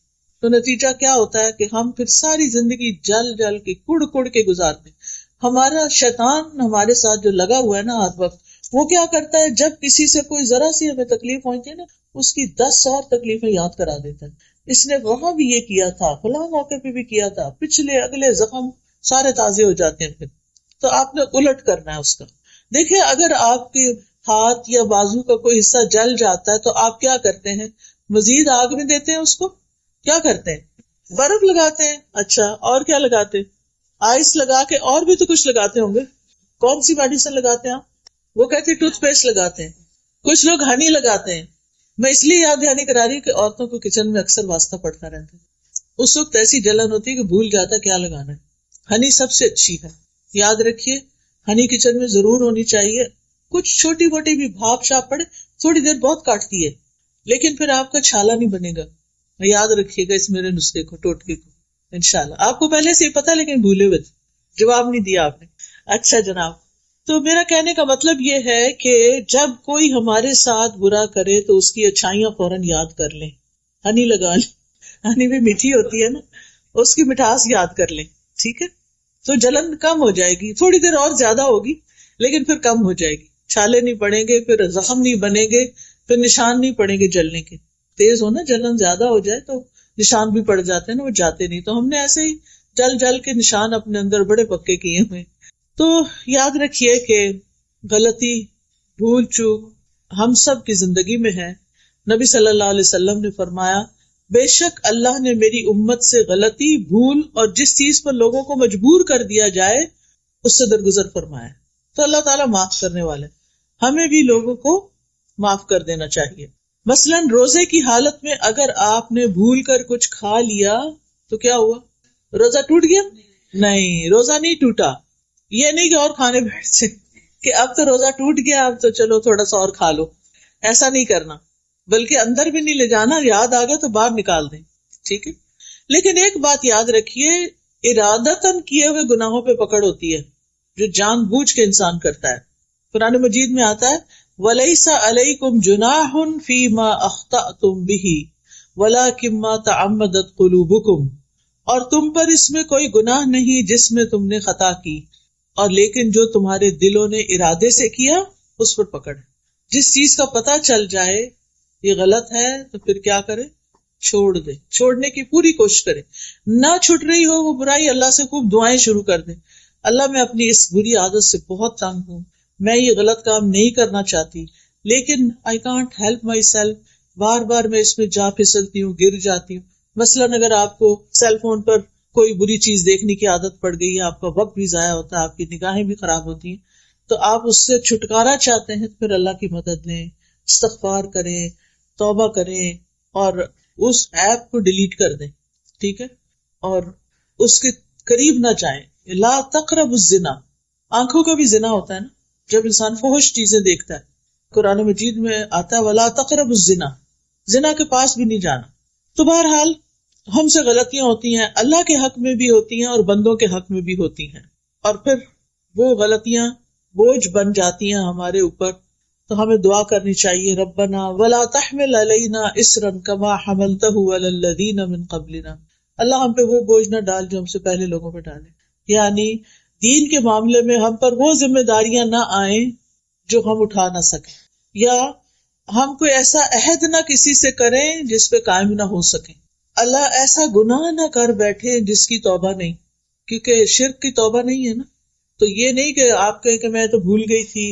تو نتیجہ کیا ہوتا ہے کہ ہم پھر ساری زندگی جل جل کے کڑ کڑ کے گزارتے ہیں. ہمارا شیطان ہمارے ساتھ جو لگا ہوا ہے نا ہر وقت، وہ کیا کرتا ہے، جب کسی سے کوئی ذرا سی ہمیں تکلیف پہنچتی ہے نا، اس کی 10 اور تکلیفیں یاد کرا دیتا ہے. اس نے وہاں بھی یہ کیا تھا، فلاں موقع پہ بھی کیا تھا، پچھلے اگلے زخم سارے تازے ہو جاتے ہیں پھر. تو آپ نے الٹ کرنا ہے اس کا. دیکھیں اگر آپ کے ہاتھ یا بازو کا کوئی حصہ جل جاتا ہے تو آپ کیا کرتے ہیں؟ مزید آگ میں دیتے ہیں اس کو؟ کیا کرتے ہیں؟ برف لگاتے ہیں. اچھا، اور کیا لگاتے ہیں؟ آئس لگا کے، اور بھی تو کچھ لگاتے ہوں گے. کون سی میڈیسن لگاتے ہیں آپ؟ وہ کہتے ہیں ٹوتھ پیسٹ لگاتے ہیں. کچھ لوگ ہنی لگاتے ہیں. میں اس لیے یاد دہانی کرا رہی ہوں کہ عورتوں کو کچن میں اکثر واسطہ پڑتا رہتا ہے. اس وقت ایسی جلن ہوتی ہے کہ بھول جاتا ہے کیا لگانا ہے. ہنی سب سے اچھی ہے، یاد رکھیے. ہنی کچن میں ضرور ہونی چاہیے. کچھ چھوٹی موٹی بھی بھاپ شاپ پڑے، تھوڑی دیر بہت کاٹتی ہے، لیکن پھر آپ کا چھالا نہیں بنے گا. یاد رکھیے گا اس میرے نسخے کو، ٹوٹکے کو. انشاءاللہ آپ کو پہلے سے ہی پتا، لیکن بھولے ہوئے، جواب نہیں دیا آپ نے. اچھا جناب، تو میرا کہنے کا مطلب یہ ہے کہ جب کوئی ہمارے ساتھ برا کرے تو اس کی اچھائیاں فوراً یاد کر لیں. ہنی لگا لیں، ہنی بھی میٹھی ہوتی ہے نا، اس کی مٹھاس یاد کر لیں. ٹھیک ہے، تو جلن کم ہو جائے گی. تھوڑی دیر اور زیادہ ہوگی لیکن پھر کم ہو جائے گی. چھالے نہیں پڑیں گے، پھر زخم نہیں بنیں گے، پھر نشان نہیں پڑیں گے جلنے کے. تیز ہونا، جلن زیادہ ہو جائے تو نشان بھی پڑ جاتے ہیں نا، وہ جاتے نہیں. تو ہم نے ایسے ہی جل جل کے نشان اپنے اندر بڑے پکے کیے ہوئے. تو یاد رکھیے کہ غلطی، بھول چوک ہم سب کی زندگی میں ہے. نبی صلی اللہ علیہ وسلم نے فرمایا، بے شک اللہ نے میری امت سے غلطی، بھول اور جس چیز پر لوگوں کو مجبور کر دیا جائے اس سے درگزر فرمایا. تو اللہ تعالیٰ معاف کرنے والے، ہمیں بھی لوگوں کو معاف کر دینا چاہیے. مثلاً روزے کی حالت میں اگر آپ نے بھول کر کچھ کھا لیا تو کیا ہوا؟ روزہ ٹوٹ گیا؟ نہیں، روزہ نہیں ٹوٹا. یہ نہیں کہ اور کھانے بیٹھ سے کہ اب تو روزہ ٹوٹ گیا، اب تو چلو تھوڑا سا اور کھا لو. ایسا نہیں کرنا، بلکہ اندر بھی نہیں لے جانا. یاد آ گیا تو باہر نکال دیں. ٹھیک ہے، لیکن ایک بات یاد رکھیے، ارادتاً کیے ہوئے گناہوں پہ پکڑ ہوتی ہے جو جان بوجھ کے انسان کرتا ہے. قرآن مجید میں آتا ہے، وَلَيْسَ عَلَيْكُمْ جُنَاحٌ فِي مَا أَخْطَأْتُمْ بِهِ وَلَكِنْ مَا تَعَمَّدَتْ قُلُوبُكُمْ، اور تم پر اس میں کوئی گناہ نہیں جس میں تم نے خطا کی، اور لیکن جو تمہارے دلوں نے ارادے سے کیا اس پر پکڑ. جس چیز کا پتہ چل جائے یہ غلط ہے تو پھر کیا کرے؟ چھوڑ دے. چھوڑنے کی پوری کوشش کرے. نہ چھوٹ رہی ہو وہ برائی، اللہ سے خوب دعائیں شروع کر دیں، اللہ میں اپنی اس بری عادت سے بہت تنگ ہوں، میں یہ غلط کام نہیں کرنا چاہتی لیکن I can't help myself، بار بار میں اس میں جا پھسلتی ہوں، گر جاتی ہوں. مثلاً اگر آپ کو سیل فون پر کوئی بری چیز دیکھنے کی عادت پڑ گئی ہے، آپ کا وقت بھی ضائع ہوتا ہے، آپ کی نگاہیں بھی خراب ہوتی ہیں، تو آپ اس سے چھٹکارا چاہتے ہیں، پھر اللہ کی مدد لیں، استغفار کریں، توبہ کریں اور اس ایپ کو ڈیلیٹ کر دیں. ٹھیک ہے، اور اس کے قریب نہ جائیں. لا تقربوا الزنا، آنکھوں کا بھی زنا ہوتا ہے نا، جب انسان فحش چیزیں دیکھتا ہے. قرآن مجید میں آتا ہے ولا تقربوا الزنا، زنا کے پاس بھی نہیں جانا. تو بہرحال ہم سے غلطیاں ہوتی ہیں، اللہ کے حق میں بھی ہوتی ہیں اور بندوں کے حق میں بھی ہوتی ہیں، اور پھر وہ غلطیاں بوجھ بن جاتی ہیں ہمارے اوپر. تو ہمیں دعا کرنی چاہیے، ربنا ولا تحمل علینا اصرا کما حملته علی الذین من قبلنا، اللہ ہم پہ وہ بوجھ نہ ڈال جو ہم سے پہلے لوگوں پہ ڈالے. یعنی دین کے معاملے میں ہم پر وہ ذمہ داریاں نہ آئیں جو ہم اٹھا نہ سکیں، یا ہم کوئی ایسا عہد نہ کسی سے کریں جس پہ قائم نہ ہو سکیں. اللہ ایسا گناہ نہ کر بیٹھے جس کی توبہ نہیں، کیونکہ شرک کی توبہ نہیں ہے نا. تو یہ نہیں کہ آپ کہیں کہ میں تو بھول گئی تھی،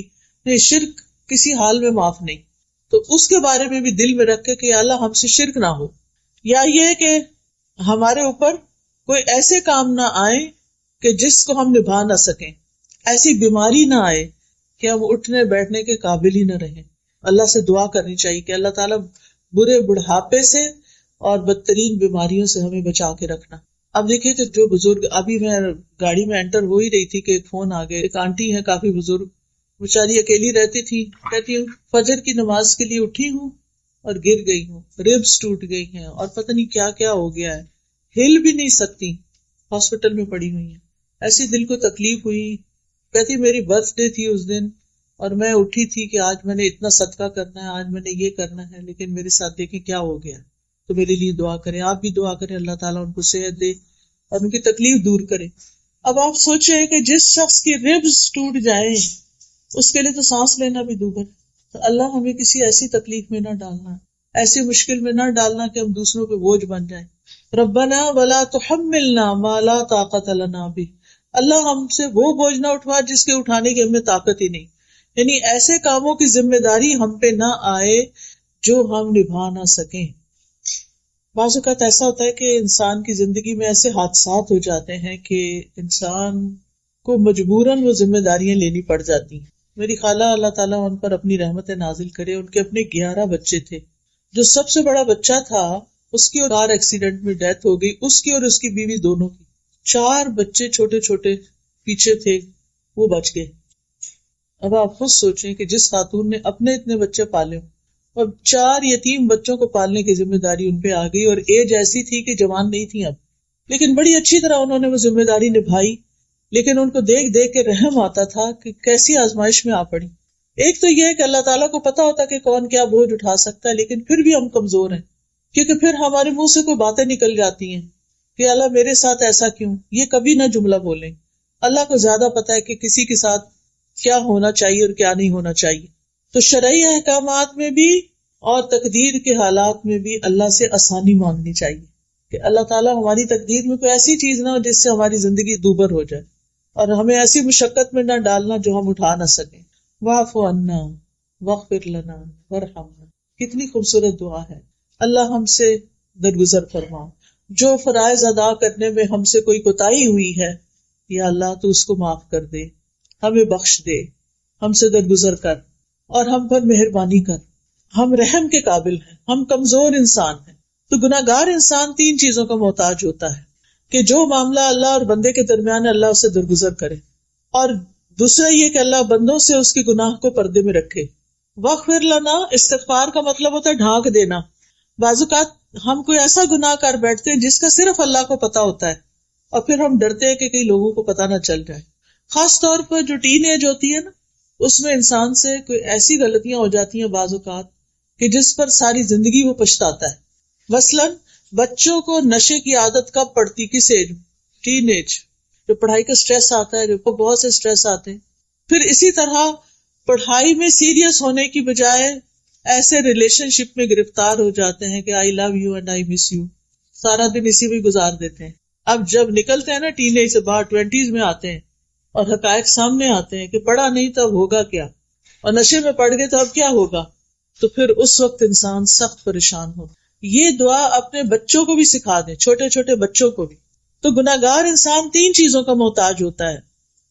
نہیں، شرک کسی حال میں معاف نہیں. تو اس کے بارے میں بھی دل میں رکھے کہ اللہ ہم سے شرک نہ ہو، یا یہ کہ ہمارے اوپر کوئی ایسے کام نہ آئے کہ جس کو ہم نبھا نہ سکیں، ایسی بیماری نہ آئے کہ ہم اٹھنے بیٹھنے کے قابل ہی نہ رہیں. اللہ سے دعا کرنی چاہیے کہ اللہ تعالیٰ برے بڑھاپے سے اور بدترین بیماریوں سے ہمیں بچا کے رکھنا. اب دیکھیے کہ جو بزرگ، ابھی میں گاڑی میں انٹر ہو ہی رہی تھی کہ ایک فون آ گیا. ایک آنٹی ہے کافی بزرگ، بیچاری اکیلی رہتی تھی، کہتی ہوں فجر کی نماز کے لیے اٹھی ہوں اور گر گئی ہوں، ریبس ٹوٹ گئی ہیں اور پتہ نہیں کیا کیا ہو گیا ہے، ہل بھی نہیں سکتی، ہاسپٹل میں پڑی ہوئی ہیں. ایسی دل کو تکلیف ہوئی. کہتی میری برتھ ڈے تھی اس دن اور میں اٹھی تھی کہ آج میں نے اتنا صدقہ کرنا ہے، آج میں نے یہ کرنا ہے، لیکن میرے ساتھ دیکھیں کیا ہو گیا. تو تو میرے لیے دعا کریں، آپ بھی دعا کریں اللہ تعالیٰ ان کو صحت دے اور ان کی تکلیف دور کرے۔ اب آپ سوچیں کہ جس شخص کی ربز ٹوٹ جائیں اس کے لیے تو سانس لینا بھی دوبر، تو اللہ ہمیں کسی ایسی تکلیف میں نہ ڈالنا، ایسی مشکل میں نہ ڈالنا کہ ہم دوسروں پہ بوجھ بن جائیں۔ ربنا ولا تحملنا ما لا طاقت لنا به، اللہ ہم سے وہ بوجھ نہ اٹھوا جس کے اٹھانے کی ہمیں طاقت ہی نہیں، یعنی ایسے کاموں کی ذمہ داری ہم پہ نہ آئے جو ہم نبھا نہ سکیں۔ بعض اوقات ایسا ہوتا ہے کہ انسان کی زندگی میں ایسے حادثات ہو جاتے ہیں کہ انسان کو مجبوراً وہ ذمہ داریاں لینی پڑ جاتی ہیں۔ میری خالہ اللہ تعالیٰ ان پر اپنی رحمت نازل کرے، ان کے اپنے 11 بچے تھے، جو سب سے بڑا بچہ تھا اس کی کار ایکسیڈنٹ میں ڈیتھ ہو گئی، اس کی اور اس کی بیوی دونوں کی۔ 4 بچے چھوٹے چھوٹے پیچھے تھے، وہ بچ گئے۔ اب آپ خود سوچیں کہ جس خاتون نے اپنے اتنے بچے پالے اور 4 یتیم بچوں کو پالنے کی ذمہ داری ان پہ آ گئی، اور ایج ایسی تھی کہ جوان نہیں تھی اب، لیکن بڑی اچھی طرح انہوں نے وہ ذمہ داری نبھائی۔ لیکن ان کو دیکھ دیکھ کے رحم آتا تھا کہ کیسی آزمائش میں آ پڑی۔ ایک تو یہ کہ اللہ تعالیٰ کو پتا ہوتا کہ کون کیا بوجھ اٹھا سکتا ہے، لیکن پھر بھی ہم کمزور ہیں، کیونکہ پھر ہمارے منہ سے کوئی باتیں نکل جاتی ہیں کہ اللہ میرے ساتھ ایسا کیوں، یہ کبھی نہ جملہ بولیں۔ اللہ کو زیادہ پتا ہے کہ کسی کے ساتھ کیا ہونا چاہیے اور کیا نہیں ہونا چاہیے۔ تو شرعی احکامات میں بھی اور تقدیر کے حالات میں بھی اللہ سے آسانی مانگنی چاہیے کہ اللہ تعالیٰ ہماری تقدیر میں کوئی ایسی چیز نہ ہو جس سے ہماری زندگی دوبر ہو جائے، اور ہمیں ایسی مشقت میں نہ ڈالنا جو ہم اٹھا نہ سکیں۔ واعف عنا واغفر لنا وارحمنا، کتنی خوبصورت دعا ہے۔ اللہ ہم سے درگزر فرما، جو فرائض ادا کرنے میں ہم سے کوئی کوتاہی ہوئی ہے یا اللہ تو اس کو معاف کر دے، ہمیں بخش دے، ہم سے درگزر کر اور ہم پر مہربانی کر۔ ہم رحم کے قابل ہیں، ہم کمزور انسان ہیں۔ تو گناہگار انسان 3 چیزوں کا محتاج ہوتا ہے کہ جو معاملہ اللہ اور بندے کے درمیان ہے اللہ اسے درگزر کرے، اور دوسرا یہ کہ اللہ بندوں سے اس کے گناہ کو پردے میں رکھے۔ واغفر لنا، استغفار کا مطلب ہوتا ہے ڈھانک دینا۔ بعض اوقات ہم کوئی ایسا گناہ کر بیٹھتے ہیں جس کا صرف اللہ کو پتا ہوتا ہے، اور پھر ہم ڈرتے ہیں کہ کئی لوگوں کو پتا نہ چل جائے۔ خاص طور پر جو ٹین ایج ہوتی ہے نا، اس میں انسان سے کوئی ایسی غلطیاں ہو جاتی ہیں بعض اوقات کہ جس پر ساری زندگی وہ پچھتاتا ہے۔ مثلاً بچوں کو نشے کی عادت کب پڑتی، کس ایج میں؟ ٹین ایج، جو پڑھائی کا سٹریس آتا ہے، جو بہت سے سٹریس آتے ہیں۔ پھر اسی طرح پڑھائی میں سیریس ہونے کی بجائے ایسے ریلیشن شپ میں گرفتار ہو جاتے ہیں کہ I love you and I miss you, سارا دن اسی میں گزار دیتے ہیں۔ اب جب نکلتے ہیں نا ٹین ایج سے باہر، 20s میں آتے ہیں اور حقائق سامنے آتے ہیں کہ پڑھا نہیں تو اب ہوگا کیا، اور نشے میں پڑ گئے تو اب کیا ہوگا، تو پھر اس وقت انسان سخت پریشان ہو۔ یہ دعا اپنے بچوں کو بھی سکھا دیں، چھوٹے چھوٹے بچوں کو بھی۔ تو گناہگار انسان 3 چیزوں کا محتاج ہوتا ہے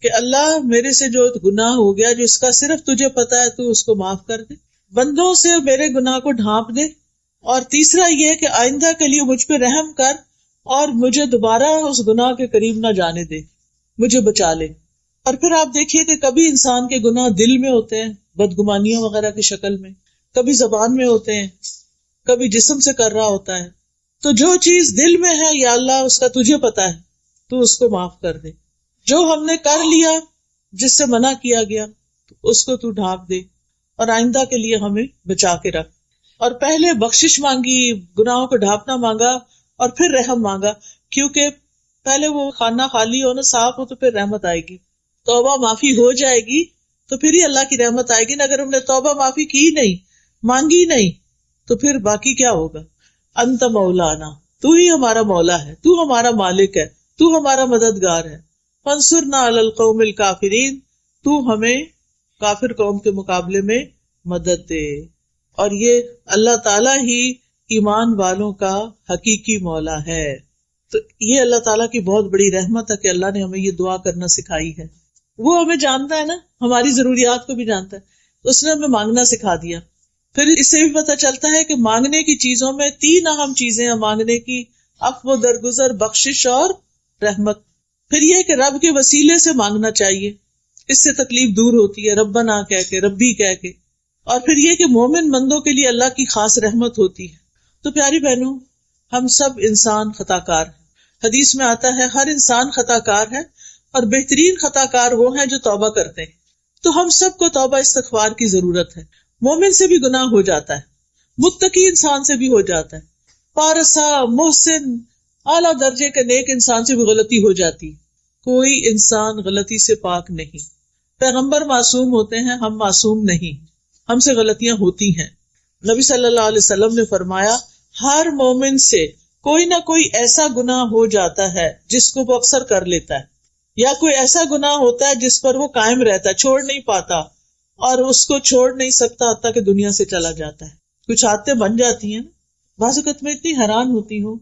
کہ اللہ میرے سے جو گناہ ہو گیا جو اس کا صرف تجھے پتا ہے تو اس کو معاف کر دے، بندوں سے میرے گناہ کو ڈھانپ دے، اور تیسرا یہ کہ آئندہ کے لیے مجھ پہ رحم کر اور مجھے دوبارہ اس گناہ کے قریب نہ جانے دے، مجھے بچا لے۔ اور پھر آپ دیکھیے کہ کبھی انسان کے گناہ دل میں ہوتے ہیں، بدگمانیوں وغیرہ کی شکل میں، کبھی زبان میں ہوتے ہیں، کبھی جسم سے کر رہا ہوتا ہے۔ تو جو چیز دل میں ہے یا اللہ اس کا تجھے پتا ہے، تو اس کو معاف کر دے۔ جو ہم نے کر لیا جس سے منع کیا گیا تو اس کو تو ڈھانپ دے، اور آئندہ کے لیے ہمیں بچا کے رکھ۔ اور پہلے بخشش مانگی، گناہوں کو ڈھانپنا مانگا، اور پھر رحم مانگا، کیونکہ پہلے وہ خانہ خالی ہو نا، صاف ہو، تو پھر رحمت آئے گی، توبہ معافی ہو جائے گی تو پھر ہی اللہ کی رحمت آئے گی نا۔ اگر ہم نے توبہ معافی کی نہیں، مانگی نہیں، تو پھر باقی کیا ہوگا؟ انت مولانا، تو ہی ہمارا مولا ہے، تو ہمارا مالک ہے، تو ہمارا مددگار ہے۔ فانصرنا علی القوم الکافرین، تو ہمیں کافر قوم کے مقابلے میں مدد دے۔ اور یہ اللہ تعالیٰ ہی ایمان والوں کا حقیقی مولا ہے۔ تو یہ اللہ تعالیٰ کی بہت بڑی رحمت ہے کہ اللہ نے ہمیں یہ دعا کرنا سکھائی ہے۔ وہ ہمیں جانتا ہے نا، ہماری ضروریات کو بھی جانتا ہے، اس نے ہمیں مانگنا سکھا دیا۔ پھر اس سے بھی پتہ چلتا ہے کہ مانگنے کی چیزوں میں 3 اہم چیزیں ہیں مانگنے کی: عفو، درگزر، بخشش اور رحمت۔ پھر یہ کہ رب کے وسیلے سے مانگنا چاہیے، اس سے تکلیف دور ہوتی ہے، ربنا کہہ کے، ربی کہہ کے۔ اور پھر یہ کہ مومن بندوں کے لیے اللہ کی خاص رحمت ہوتی ہے۔ تو پیاری بہنوں، ہم سب انسان خطا کار ہیں۔ حدیث میں آتا ہے ہر انسان خطا کار ہے، اور بہترین خطا کار وہ ہیں جو توبہ کرتے ہیں۔ تو ہم سب کو توبہ استغفار کی ضرورت ہے۔ مومن سے بھی گناہ ہو جاتا ہے، متقی انسان سے بھی ہو جاتا ہے، پارسا، محسن، اعلیٰ درجے کے نیک انسان سے بھی غلطی ہو جاتی. کوئی انسان غلطی سے پاک نہیں. پیغمبر معصوم ہوتے ہیں، ہم معصوم نہیں، ہم سے غلطیاں ہوتی ہیں. نبی صلی اللہ علیہ وسلم نے فرمایا ہر مومن سے کوئی نہ کوئی ایسا گناہ ہو جاتا ہے جس کو وہ اکثر کر لیتا ہے، یا کوئی ایسا گناہ ہوتا ہے جس پر وہ قائم رہتا ہے، چھوڑ نہیں پاتا، اور اس کو چھوڑ نہیں سکتا حتیٰ کہ دنیا سے چلا جاتا ہے. کچھ عادتیں بن جاتی ہیں. بعض اوقات میں اتنی حیران ہوتی ہوں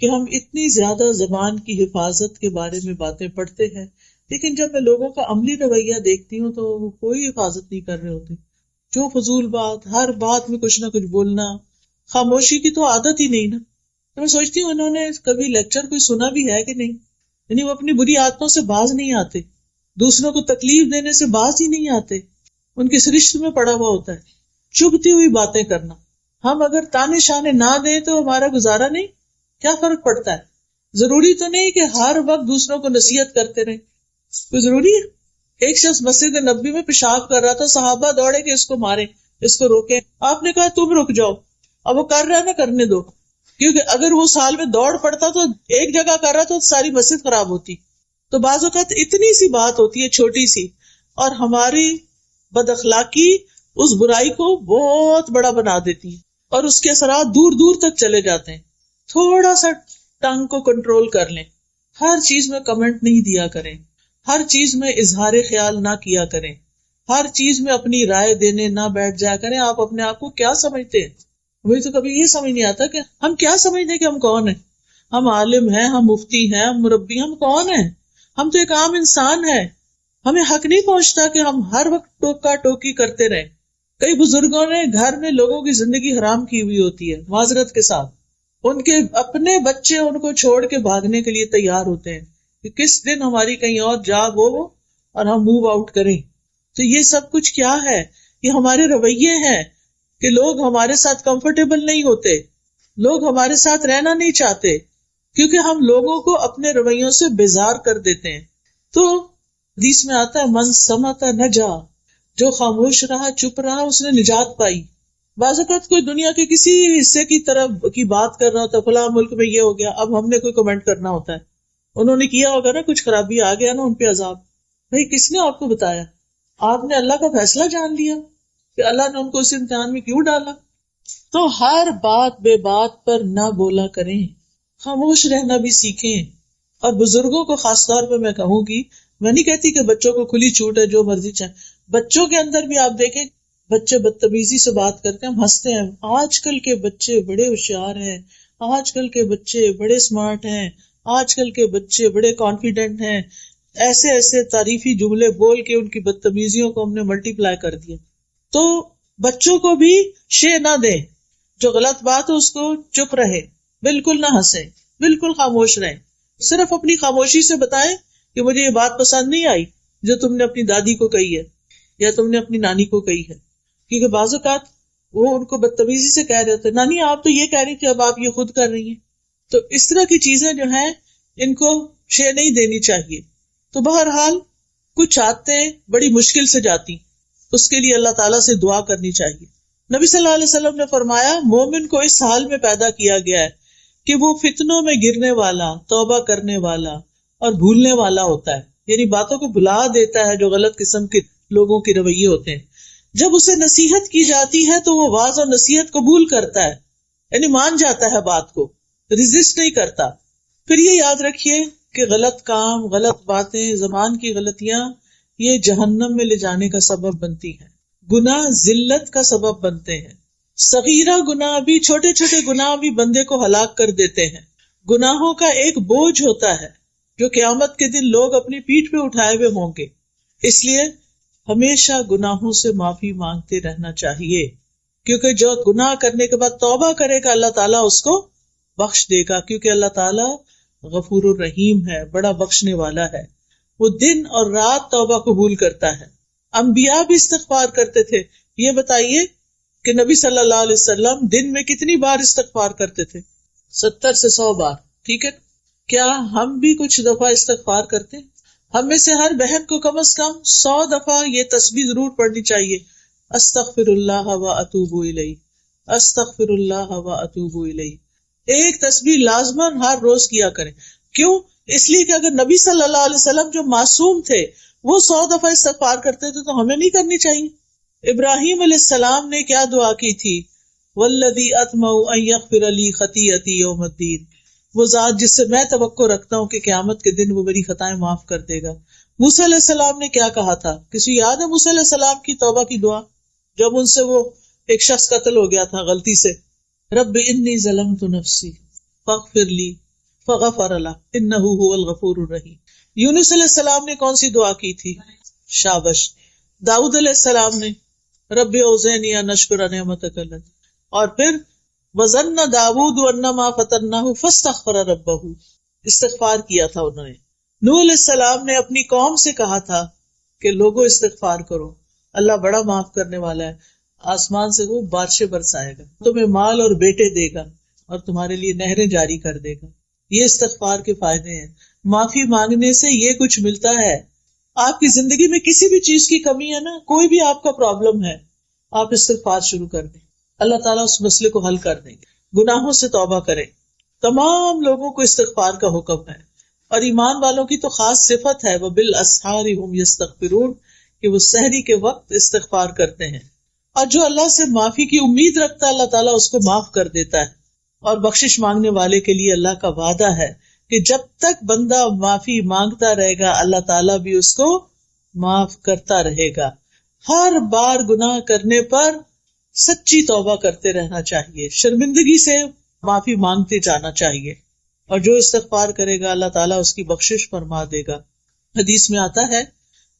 کہ ہم اتنی زیادہ زبان کی حفاظت کے بارے میں باتیں پڑھتے ہیں، لیکن جب میں لوگوں کا عملی رویہ دیکھتی ہوں تو وہ کوئی حفاظت نہیں کر رہے ہوتے. جو فضول بات، ہر بات میں کچھ نہ کچھ بولنا، خاموشی کی تو عادت ہی نہیں نا. تو میں سوچتی ہوں انہوں نے کبھی لیکچر کوئی سنا بھی ہے کہ نہیں. یعنی وہ اپنی بری عادتوں سے باز نہیں آتے، دوسروں کو تکلیف دینے سے باز ہی نہیں آتے. ان کی سرشت میں پڑا ہوا ہوتا ہے چبھتی ہوئی باتیں کرنا. ہم اگر تانے شانے نہ دیں تو ہمارا گزارا نہیں. کیا فرق پڑتا ہے؟ ضروری تو نہیں کہ ہر وقت دوسروں کو نصیحت کرتے رہیں. کوئی ضروری ہے؟ ایک شخص مسجد نبوی میں پیشاب کر رہا تھا، صحابہ دوڑے کہ اس کو مارے، اس کو روکے. آپ نے کہا تم رک جاؤ، اب وہ کر رہا ہے نا کرنے دو، کیونکہ اگر وہ سال میں دوڑ پڑتا تو ایک جگہ کر رہا تو ساری مسجد خراب ہوتی. تو بعض اوقات اتنی سی بات ہوتی ہے چھوٹی سی، اور ہماری بد اخلاقی اس برائی کو بہت بڑا بنا دیتی ہے اور اس کے اثرات دور دور تک چلے جاتے ہیں. تھوڑا سا ٹنگ کو کنٹرول کر لیں. ہر چیز میں کمنٹ نہیں دیا کریں، ہر چیز میں اظہار خیال نہ کیا کریں، ہر چیز میں اپنی رائے دینے نہ بیٹھ جایا کریں. آپ اپنے آپ کو کیا سمجھتے ہیں؟ مجھے تو کبھی یہ سمجھ نہیں آتا کہ ہم کیا سمجھتے ہیں کہ ہم کون ہیں. ہم عالم ہیں، ہم مفتی ہیں، ہم مربی، ہم کون ہیں؟ ہم تو ایک عام انسان ہیں. ہمیں حق نہیں پہنچتا کہ ہم ہر وقت ٹوکا ٹوکی کرتے رہیں. کئی بزرگوں نے گھر میں لوگوں کی زندگی حرام کی ہوئی ہوتی ہے معذرت کے ساتھ. ان کے اپنے بچے ان کو چھوڑ کے بھاگنے کے لیے تیار ہوتے ہیں کہ کس دن ہماری کہیں اور جاب ہو اور ہم موو آؤٹ کریں. تو یہ سب کچھ کیا ہے؟ یہ ہمارے رویے ہیں کہ لوگ ہمارے ساتھ کمفرٹیبل نہیں ہوتے، لوگ ہمارے ساتھ رہنا نہیں چاہتے، کیونکہ ہم لوگوں کو اپنے رویوں سے بیزار کر دیتے ہیں. تو حدیث میں آتا ہے من سمت نجا، جو خاموش رہا، چپ رہا، اس نے نجات پائی. بعض اوقات کوئی دنیا کے کسی حصے کی طرف کی بات کر رہا ہوتا ہے، فلاں ملک میں یہ ہو گیا، اب ہم نے کوئی کمنٹ کرنا ہوتا ہے. انہوں نے کیا ہوگا نا کچھ خرابی، آ گیا نا ان پہ عذاب. بھائی کس نے آپ کو بتایا؟ آپ نے اللہ کا فیصلہ جان لیا کہ اللہ نے ان کو اس امتحان میں کیوں ڈالا. تو ہر بات بے بات پر نہ بولا کریں، خاموش رہنا بھی سیکھیں. اور بزرگوں کو خاص طور پہ میں کہوں گی، میں نہیں کہتی کہ بچوں کو کھلی چھوٹ ہے جو مرضی چاہیں. بچوں کے اندر بھی آپ دیکھیں بچے بدتمیزی سے بات کرتے ہیں، ہم ہنستے ہیں. آج کل کے بچے بڑے ہوشیار ہیں، آج کل کے بچے بڑے اسمارٹ ہیں، آج کل کے بچے بڑے کانفیڈنٹ ہیں. ایسے ایسے تعریفی جملے بول کے ان کی بدتمیزیوں کو ہم نے ملٹی پلائی کر دیا. تو بچوں کو بھی شے نہ دیں، جو غلط بات ہے اس کو چپ رہے، بالکل نہ ہنسیں، بالکل خاموش رہیں. صرف اپنی خاموشی سے بتائیں کہ مجھے یہ بات پسند نہیں آئی جو تم نے اپنی دادی کو کہی ہے یا تم نے اپنی نانی کو کہی ہے. کیونکہ بعض اوقات وہ ان کو بدتمیزی سے کہہ رہے ہوتے ہیں، نانی آپ تو یہ کہہ رہی تھی، اب آپ یہ خود کر رہی ہیں. تو اس طرح کی چیزیں جو ہیں ان کو شے نہیں دینی چاہیے. تو بہرحال کچھ عادتیں بڑی مشکل سے جاتی، اس کے لیے اللہ تعالیٰ سے دعا کرنی چاہیے. نبی صلی اللہ علیہ وسلم نے فرمایا مومن کو اس حال میں پیدا کیا گیا ہے کہ وہ فتنوں میں گرنے والا، توبہ کرنے والا اور بھولنے والا ہوتا ہے. یعنی باتوں کو بھلا دیتا ہے جو غلط قسم کے لوگوں کے رویے ہوتے ہیں. جب اسے نصیحت کی جاتی ہے تو وہ واعظ اور نصیحت قبول کرتا ہے، یعنی مان جاتا ہے بات کو، ریزسٹ نہیں کرتا. پھر یہ یاد رکھیے کہ غلط کام، غلط باتیں، زبان کی غلطیاں یہ جہنم میں لے جانے کا سبب بنتی ہیں. گناہ ذلت کا سبب بنتے ہیں. صغیرہ گناہ بھی، چھوٹے چھوٹے گناہ بھی بندے کو ہلاک کر دیتے ہیں. گناہوں کا ایک بوجھ ہوتا ہے جو قیامت کے دن لوگ اپنی پیٹھ پہ اٹھائے ہوئے ہوں گے. اس لیے ہمیشہ گناہوں سے معافی مانگتے رہنا چاہیے، کیونکہ جو گناہ کرنے کے بعد توبہ کرے گا اللہ تعالیٰ اس کو بخش دے گا. کیونکہ اللہ تعالیٰ غفور الرحیم ہے، بڑا بخشنے والا ہے. وہ دن اور رات توبہ قبول کرتا ہے. انبیاء بھی استغفار کرتے تھے. یہ بتائیے کہ نبی صلی اللہ علیہ وسلم دن میں کتنی بار استغفار کرتے تھے؟ 70 سے 100 بار. ٹھیک ہے، کیا ہم بھی کچھ دفعہ استغفار کرتے ہیں؟ ہم میں سے ہر بہن کو کم از کم 100 دفعہ یہ تسبیح ضرور پڑھنی چاہیے، استغفر اللہ و اتوب الیہ، استغفر اللہ و اتوب الیہ. ایک تسبیح لازماً ہر روز کیا کریں. کیوں؟ اس لیے کہ اگر نبی صلی اللہ علیہ وسلم جو معصوم تھے وہ 100 دفعہ استغفار کرتے تھے تو ہمیں نہیں کرنی چاہیے. ابراہیم علیہ السلام نے کیا دعا کی تھی؟ والذی اطمع ان یغفر لی خطیئتی یوم الدین، وہ ذات جس سے میں توقع رکھتا ہوں کہ قیامت کے دن وہ میری خطائیں معاف کر دے گا. موسیٰ علیہ السلام نے کیا کہا تھا؟ کسی یاد ہے موسیٰ علیہ السلام کی توبہ کی دعا جب ان سے وہ ایک شخص قتل ہو گیا تھا غلطی سے؟ رب انی ظلمت نفسی فاغفر لی فغفر له انہ هو الغفور الرحیم. یونس علیہ السلام نے کون سی دعا کی تھی؟ شابش. داؤد علیہ السلام نے رب اوزعنی ان اشکر نعمتک التي، اور پھر وظن داؤد انما فتناه فاستغفر ربہ، استغفار کیا تھا انہوں نے. نوح علیہ السلام نے اپنی قوم سے کہا تھا کہ لوگوں استغفار کرو، اللہ بڑا معاف کرنے والا ہے، آسمان سے وہ بارشیں برسائے گا، تمہیں مال اور بیٹے دے گا اور تمہارے لیے نہریں جاری کر دے گا. یہ استغفار کے فائدے ہیں. معافی مانگنے سے یہ کچھ ملتا ہے. آپ کی زندگی میں کسی بھی چیز کی کمی ہے نا، کوئی بھی آپ کا پرابلم ہے، آپ استغفار شروع کر دیں، اللہ تعالیٰ اس مسئلے کو حل کر دیں گے. گناہوں سے توبہ کریں. تمام لوگوں کو استغفار کا حکم ہے، اور ایمان والوں کی تو خاص صفت ہے وبالاسحار هم یستغفرون، کہ وہ سحری کے وقت استغفار کرتے ہیں. اور جو اللہ سے معافی کی امید رکھتا ہے اللہ تعالیٰ اس کو معاف کر دیتا ہے. اور بخشش مانگنے والے کے لیے اللہ کا وعدہ ہے کہ جب تک بندہ معافی مانگتا رہے گا اللہ تعالیٰ بھی اس کو معاف کرتا رہے گا. ہر بار گناہ کرنے پر سچی توبہ کرتے رہنا چاہیے، شرمندگی سے معافی مانگتے جانا چاہیے، اور جو استغفار کرے گا اللہ تعالیٰ اس کی بخشش فرما دے گا. حدیث میں آتا ہے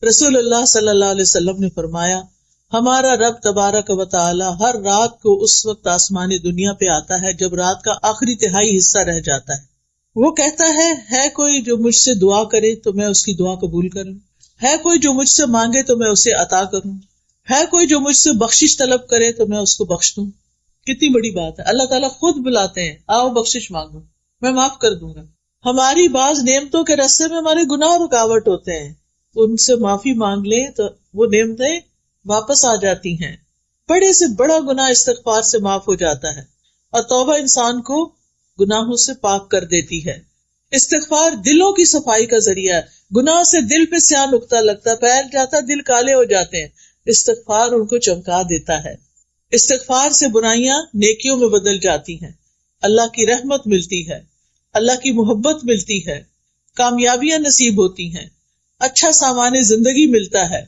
رسول اللہ صلی اللہ علیہ وسلم نے فرمایا ہمارا رب تبارک و تعالی ہر رات کو اس وقت آسمانی دنیا پہ آتا ہے جب رات کا آخری تہائی حصہ رہ جاتا ہے. وہ کہتا ہے کوئی جو مجھ سے دعا کرے تو میں اس کی دعا قبول کروں، ہے کوئی جو مجھ سے مانگے تو میں اسے عطا کروں، ہے کوئی جو مجھ سے بخشش طلب کرے تو میں اس کو بخش دوں. کتنی بڑی بات ہے. اللہ تعالیٰ خود بلاتے ہیں آؤ بخشش مانگو، میں معاف کر دوں گا. ہماری بعض نعمتوں کے راستے میں ہمارے گناہ رکاوٹ ہوتے ہیں، ان سے معافی مانگ لیں تو وہ نعمتیں واپس آ جاتی ہیں. بڑے سے بڑا گناہ استغفار سے معاف ہو جاتا ہے، اور توبہ انسان کو گناہوں سے پاک کر دیتی ہے. استغفار دلوں کی صفائی کا ذریعہ ہے. گناہ سے دل پہ سیاہ نقطہ لگتا، پھیل جاتا، دل کالے ہو جاتے ہیں. استغفار ان کو چمکا دیتا ہے. استغفار سے برائیاں نیکیوں میں بدل جاتی ہیں، اللہ کی رحمت ملتی ہے، اللہ کی محبت ملتی ہے، کامیابیاں نصیب ہوتی ہیں، اچھا سامان زندگی ملتا ہے،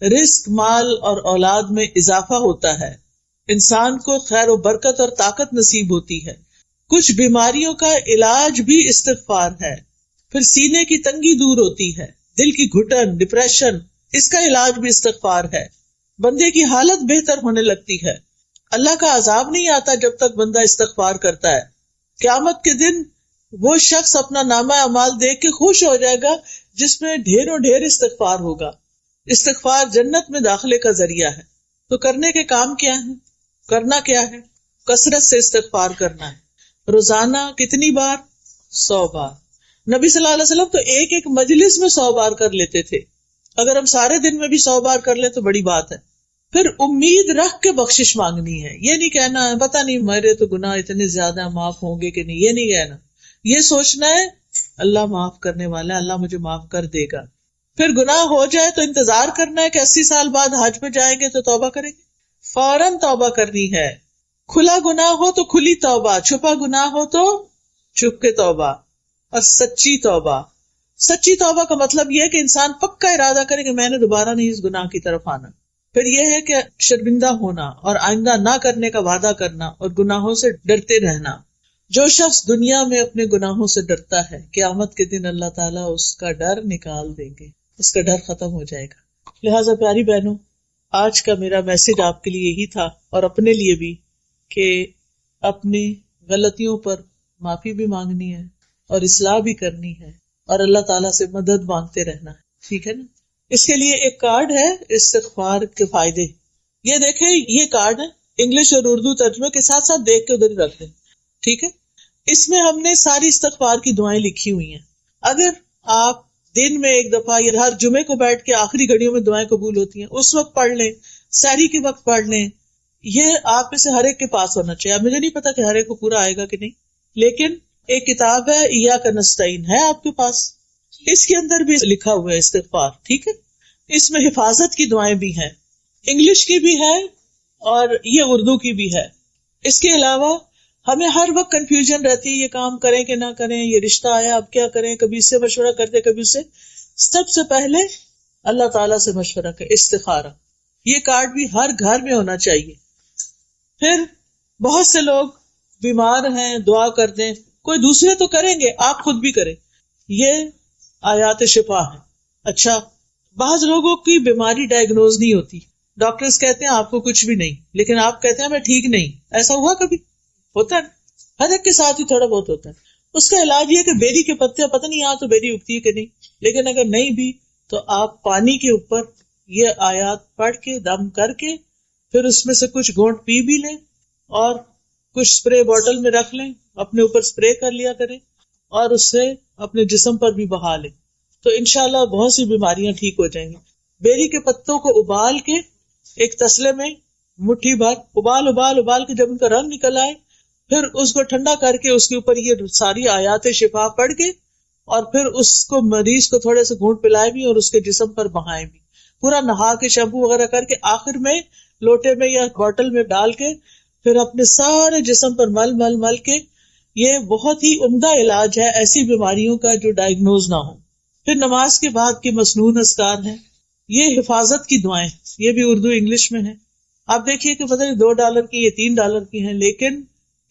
رزق، مال اور اولاد میں اضافہ ہوتا ہے، انسان کو خیر و برکت اور طاقت نصیب ہوتی ہے. کچھ بیماریوں کا علاج بھی استغفار ہے. پھر سینے کی تنگی دور ہوتی ہے، دل کی گھٹن، ڈپریشن، اس کا علاج بھی استغفار ہے. بندے کی حالت بہتر ہونے لگتی ہے. اللہ کا عذاب نہیں آتا جب تک بندہ استغفار کرتا ہے. قیامت کے دن وہ شخص اپنا نامہ اعمال دیکھ کے خوش ہو جائے گا جس میں ڈھیروں ڈھیر استغفار ہوگا. استغفار جنت میں داخلے کا ذریعہ ہے. تو کرنے کے کام کیا ہے؟ کرنا کیا ہے؟ کثرت سے استغفار کرنا ہے. روزانہ کتنی بار؟ 100 بار. نبی صلی اللہ علیہ وسلم تو ایک ایک مجلس میں 100 بار کر لیتے تھے. اگر ہم سارے دن میں بھی 100 بار کر لیں تو بڑی بات ہے. پھر امید رکھ کے بخشش مانگنی ہے. یہ نہیں کہنا ہے پتہ نہیں میرے تو گناہ اتنے زیادہ ہیں معاف ہوں گے کہ نہیں، یہ نہیں کہنا. یہ سوچنا ہے اللہ معاف کرنے والا ہے، اللہ مجھے معاف کر دے گا. پھر گناہ ہو جائے تو انتظار کرنا ہے کہ 80 سال بعد حج پہ جائیں گے تو توبہ کریں گے. فوراً توبہ کرنی ہے. کھلا گناہ ہو تو کھلی توبہ، چھپا گناہ ہو تو چھپ کے توبہ. اور سچی توبہ. سچی توبہ کا مطلب یہ ہے کہ انسان پکا ارادہ کرے کہ میں نے دوبارہ نہیں اس گناہ کی طرف آنا. پھر یہ ہے کہ شرمندہ ہونا اور آئندہ نہ کرنے کا وعدہ کرنا اور گناہوں سے ڈرتے رہنا. جو شخص دنیا میں اپنے گناہوں سے ڈرتا ہے قیامت کے دن اللہ تعالیٰ اس کا ڈر نکال دیں گے، اس کا ڈر ختم ہو جائے گا. لہٰذا پیاری بہنوں، آج کا میرا میسج آپ کے لیے یہی تھا اور اپنے لیے بھی، کہ اپنی غلطیوں پر معافی بھی مانگنی ہے اور اصلاح بھی کرنی ہے اور اللہ تعالیٰ سے مدد مانگتے رہنا ہے. ٹھیک ہے نا؟ اس کے لیے ایک کارڈ ہے استغفار کے فائدے. یہ دیکھیں، یہ کارڈ ہے انگلش اور اردو ترجمے کے ساتھ ساتھ دیکھ کے ادھر ہی رکھ دیں. ٹھیک ہے؟ اس میں ہم نے ساری استغفار کی دعائیں لکھی ہوئی ہیں. اگر آپ دن میں ایک دفعہ یا ہر جمعے کو بیٹھ کے آخری گھڑیوں میں دعائیں قبول ہوتی ہیں اس وقت پڑھ لیں، سحری کے وقت پڑھ لیں. یہ آپ میں سے ہر ایک کے پاس ہونا چاہیے. اب مجھے نہیں پتا کہ ہر ایک کو پورا آئے گا کہ نہیں، لیکن ایک کتاب ہے ایاک نستعین ہے آپ کے پاس، اس کے اندر بھی لکھا ہوا ہے استغفار، ٹھیک ہے؟ اس میں حفاظت کی دعائیں بھی ہیں، انگلش کی بھی ہے اور یہ اردو کی بھی ہے۔ اس کے علاوہ ہمیں ہر وقت کنفیوژن رہتی ہے، یہ کام کریں کہ نہ کریں، یہ رشتہ آیا اب کیا کریں، کبھی اس سے مشورہ کرتے کبھی اس سے۔ سب سے پہلے اللہ تعالیٰ سے مشورہ کریں، استخارہ، یہ کارڈ بھی ہر گھر میں ہونا چاہیے۔ پھر بہت سے لوگ بیمار ہیں، دعا کر دیں، کوئی دوسرے تو کریں گے، آپ خود بھی کریں، یہ آیات شفا ہے۔ اچھا، بعض لوگوں کی بیماری ڈائگنوز نہیں ہوتی، ڈاکٹرز کہتے ہیں آپ کو کچھ بھی نہیں، لیکن آپ کہتے ہیں میں ٹھیک نہیں، ایسا ہوا کبھی؟ ہوتا ہے، ہر ایک کے ساتھ ہی تھوڑا بہت ہوتا ہے۔ اس کا علاج یہ کہ بیری کے پتے، پتہ نہیں یہاں تو بیری اگتی ہے کہ نہیں، لیکن اگر نہیں بھی تو آپ پانی کے اوپر یہ آیات پڑھ کے دم کر کے پھر اس میں سے کچھ گھونٹ پی بھی لیں اور کچھ اسپرے بوٹل میں رکھ لیں، اپنے اوپر اسپرے کر لیا کریں اور اس سے اپنے جسم پر بھی بہا لیں، تو انشاءاللہ بہت سی بیماریاں ٹھیک ہو جائیں گی۔ بیری کے پتوں کو ابال کے ایک تسلے میں مٹھی بھر ابال کے جب ان کا رنگ نکل آئے، پھر اس کو ٹھنڈا کر کے اس کے اوپر یہ ساری آیات شفا پڑھ کے اور پھر اس کو مریض کو تھوڑے سے گھونٹ پلائے بھی اور اس کے جسم پر بہائیں بھی، پورا نہا کے شیمپو وغیرہ کر کے آخر میں لوٹے میں یا بوٹل میں ڈال کے پھر اپنے سارے جسم پر مل کے، یہ بہت ہی عمدہ علاج ہے ایسی بیماریوں کا جو ڈائگنوز نہ ہو۔ پھر نماز کے بعد کی مسنون اذکار ہیں، یہ حفاظت کی دعائیں، یہ بھی اردو انگلش میں ہیں۔ آپ دیکھیے کہ پتہ نہیں $2 کی، یہ $3 کی ہیں، لیکن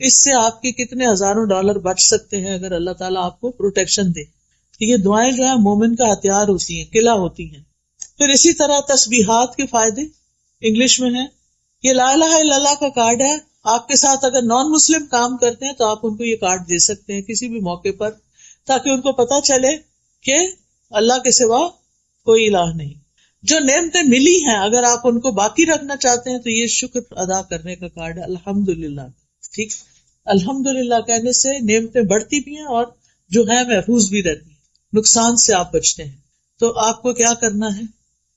اس سے آپ کے کتنے ہزاروں ڈالر بچ سکتے ہیں اگر اللہ تعالیٰ آپ کو پروٹیکشن دے۔ یہ دعائیں جو ہیں مومن کا ہتھیار ہوتی ہیں، قلعہ ہوتی ہیں۔ پھر اسی طرح تسبیحات کے فائدے انگلش میں ہیں، یہ لا الہ الا اللہ کا کارڈ ہے، آپ کے ساتھ اگر نان مسلم کام کرتے ہیں تو آپ ان کو یہ کارڈ دے سکتے ہیں کسی بھی موقع پر، تاکہ ان کو پتہ چلے کہ اللہ کے سوا کوئی الہ نہیں۔ جو نعمتیں ملی ہیں اگر آپ ان کو باقی رکھنا چاہتے ہیں تو یہ شکر ادا کرنے کا کارڈ ہے، الحمدللہ، ٹھیک۔ الحمدللہ کہنے سے نعمتیں بڑھتی بھی ہیں اور جو ہے محفوظ بھی رہتی ہیں، نقصان سے آپ بچتے ہیں۔ تو آپ کو کیا کرنا ہے،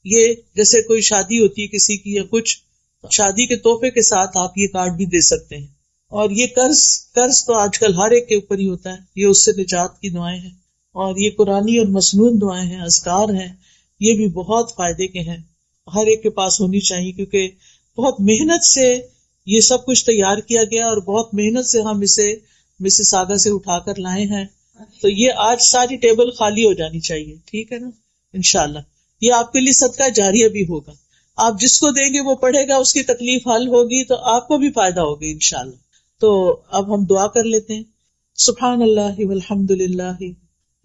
یہ جیسے کوئی شادی ہوتی ہے کسی کی یا کچھ، شادی کے تحفے کے ساتھ آپ یہ کارڈ بھی دے سکتے ہیں۔ اور یہ قرض تو آج کل ہر ایک کے اوپر ہی ہوتا ہے، یہ اس سے نجات کی دعائیں ہیں، اور یہ قرآنی اور مسنون دعائیں ہیں، اذکار ہیں، یہ بھی بہت فائدے کے ہیں، ہر ایک کے پاس ہونی چاہیے، کیونکہ بہت محنت سے یہ سب کچھ تیار کیا گیا اور بہت محنت سے ہم اسے مسیساگا سے اٹھا کر لائے ہیں۔ تو یہ آج ساری ٹیبل خالی ہو جانی چاہیے، ٹھیک ہے نا، انشاءاللہ یہ آپ کے لیے صدقہ جاریہ بھی ہوگا، آپ جس کو دیں گے وہ پڑھے گا، اس کی تکلیف حل ہوگی تو آپ کو بھی فائدہ ہوگا انشاءاللہ۔ تو اب ہم دعا کر لیتے ہیں، سبحان اللہ والحمد للہ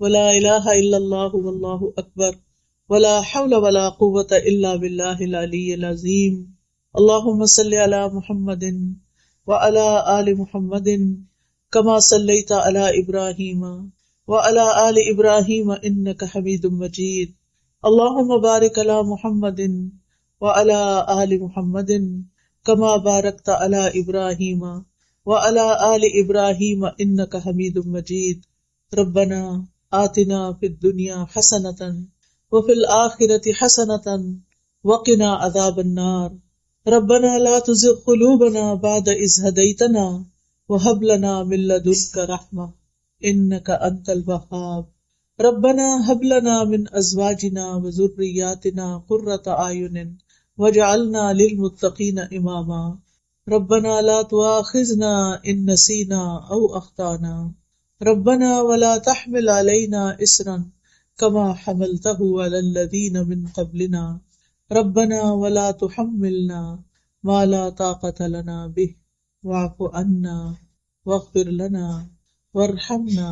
ولا الہ الا اللہ واللہ اکبر ولا حول ولا قوة الا باللہ العلی العظیم، اللہم صلی علی محمد وعلی آل محمد کما صلیت علی ابراہیم وعلی آل ابراہیم انک حمید مجید، اللہم بارک علی محمد وعلی آل محمد کما بارکت علی ابراہیم وعلی آل ابراہیم انک حمید مجید، ربنا آتنا فی الدنیا حسنۃ وفی الآخرۃ حسنۃ وقنا عذاب النار، ربنا لا تزغ قلوبنا بعد اذ ہدیتنا وہب لنا من لدنک رحمۃ انک انت الوہاب، ربنا ہب لنا من ازواجنا وذریاتنا قرۃ اعین واجعلنا للمتقین اماما، ربنا لا تؤاخذنا ان نسینا او اخطانا، ربنا ولا تحمل علینا اصرا کما حملتہ علی الذین من قبلنا، ربنا ولا تحملنا ما لا طاقت لنا به واعف عنا واغفر لنا وارحمنا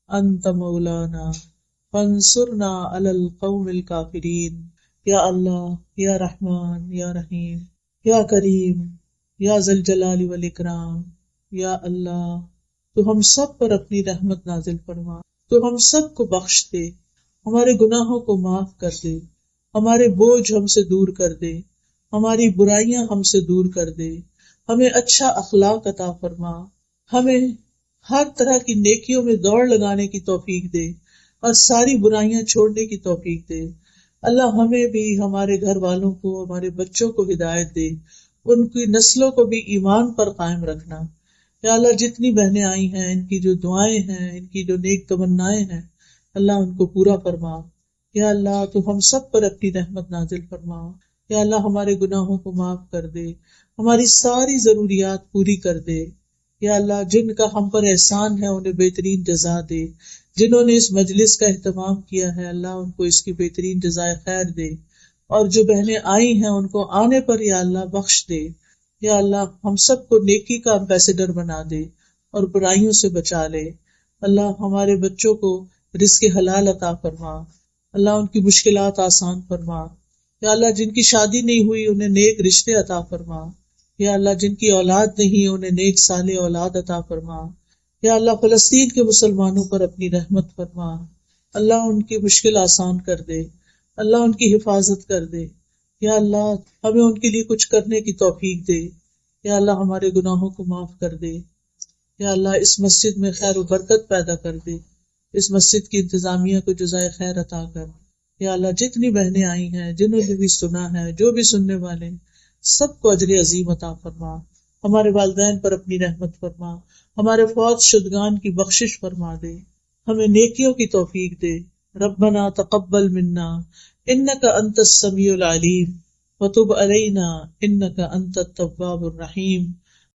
انت مولانا فانصرنا علی القوم الکافرین۔ یا اللہ، یا رحمان، یا رحیم، یا کریم، یا ذی الجلال والاکرام، یا اللہ تو ہم سب پر اپنی رحمت نازل فرما، تو ہم سب کو بخش دے، ہمارے گناہوں کو معاف کر دے، ہمارے بوجھ ہم سے دور کر دے، ہماری برائیاں ہم سے دور کر دے، ہمیں اچھا اخلاق عطا فرما، ہمیں ہر طرح کی نیکیوں میں دوڑ لگانے کی توفیق دے اور ساری برائیاں چھوڑنے کی توفیق دے۔ اللہ ہمیں بھی، ہمارے گھر والوں کو، ہمارے بچوں کو ہدایت دے، ان کی نسلوں کو بھی ایمان پر قائم رکھنا۔ یا اللہ جتنی بہنیں آئی ہیں ان کی جو دعائیں ہیں، ان کی جو نیک تمنائیں ہیں، اللہ ان کو پورا فرما۔ یا اللہ تو ہم سب پر اپنی رحمت نازل فرما۔ یا اللہ ہمارے گناہوں کو معاف کر دے، ہماری ساری ضروریات پوری کر دے۔ یا اللہ جن کا ہم پر احسان ہے انہیں بہترین جزا دے، جنہوں نے اس مجلس کا اہتمام کیا ہے اللہ ان کو اس کی بہترین جزائے خیر دے، اور جو بہنیں آئی ہیں ان کو آنے پر یا اللہ بخش دے۔ یا اللہ ہم سب کو نیکی کا امبیسڈر بنا دے اور برائیوں سے بچا لے۔ اللہ ہمارے بچوں کو رزق حلال عطا فرما، اللہ ان کی مشکلات آسان فرما۔ یا اللہ جن کی شادی نہیں ہوئی انہیں نیک رشتے عطا فرما۔ یا اللہ جن کی اولاد نہیں انہیں نیک صالح اولاد عطا فرما۔ یا اللہ فلسطین کے مسلمانوں پر اپنی رحمت فرما، اللہ ان کی مشکل آسان کر دے، اللہ ان کی حفاظت کر دے۔ یا اللہ ہمیں ان کے لیے کچھ کرنے کی توفیق دے۔ یا اللہ ہمارے گناہوں کو معاف کر دے۔ یا اللہ اس مسجد میں خیر و برکت پیدا کر دے، اس مسجد کی انتظامیہ کو جزائے خیر عطا کر۔ یا اللہ جتنی بہنیں آئی ہیں، جنہوں نے بھی سنا ہے، جو بھی سننے والے ہیں، سب کو اجر عظیم عطا فرما۔ ہمارے والدین پر اپنی رحمت فرما، ہمارے فوت شدگان کی بخشش فرما دے، ہمیں نیکیوں کی توفیق دے۔ ربنا تقبل منا انک انت السمیع العلیم وتب علینا انک انت التواب الرحیم۔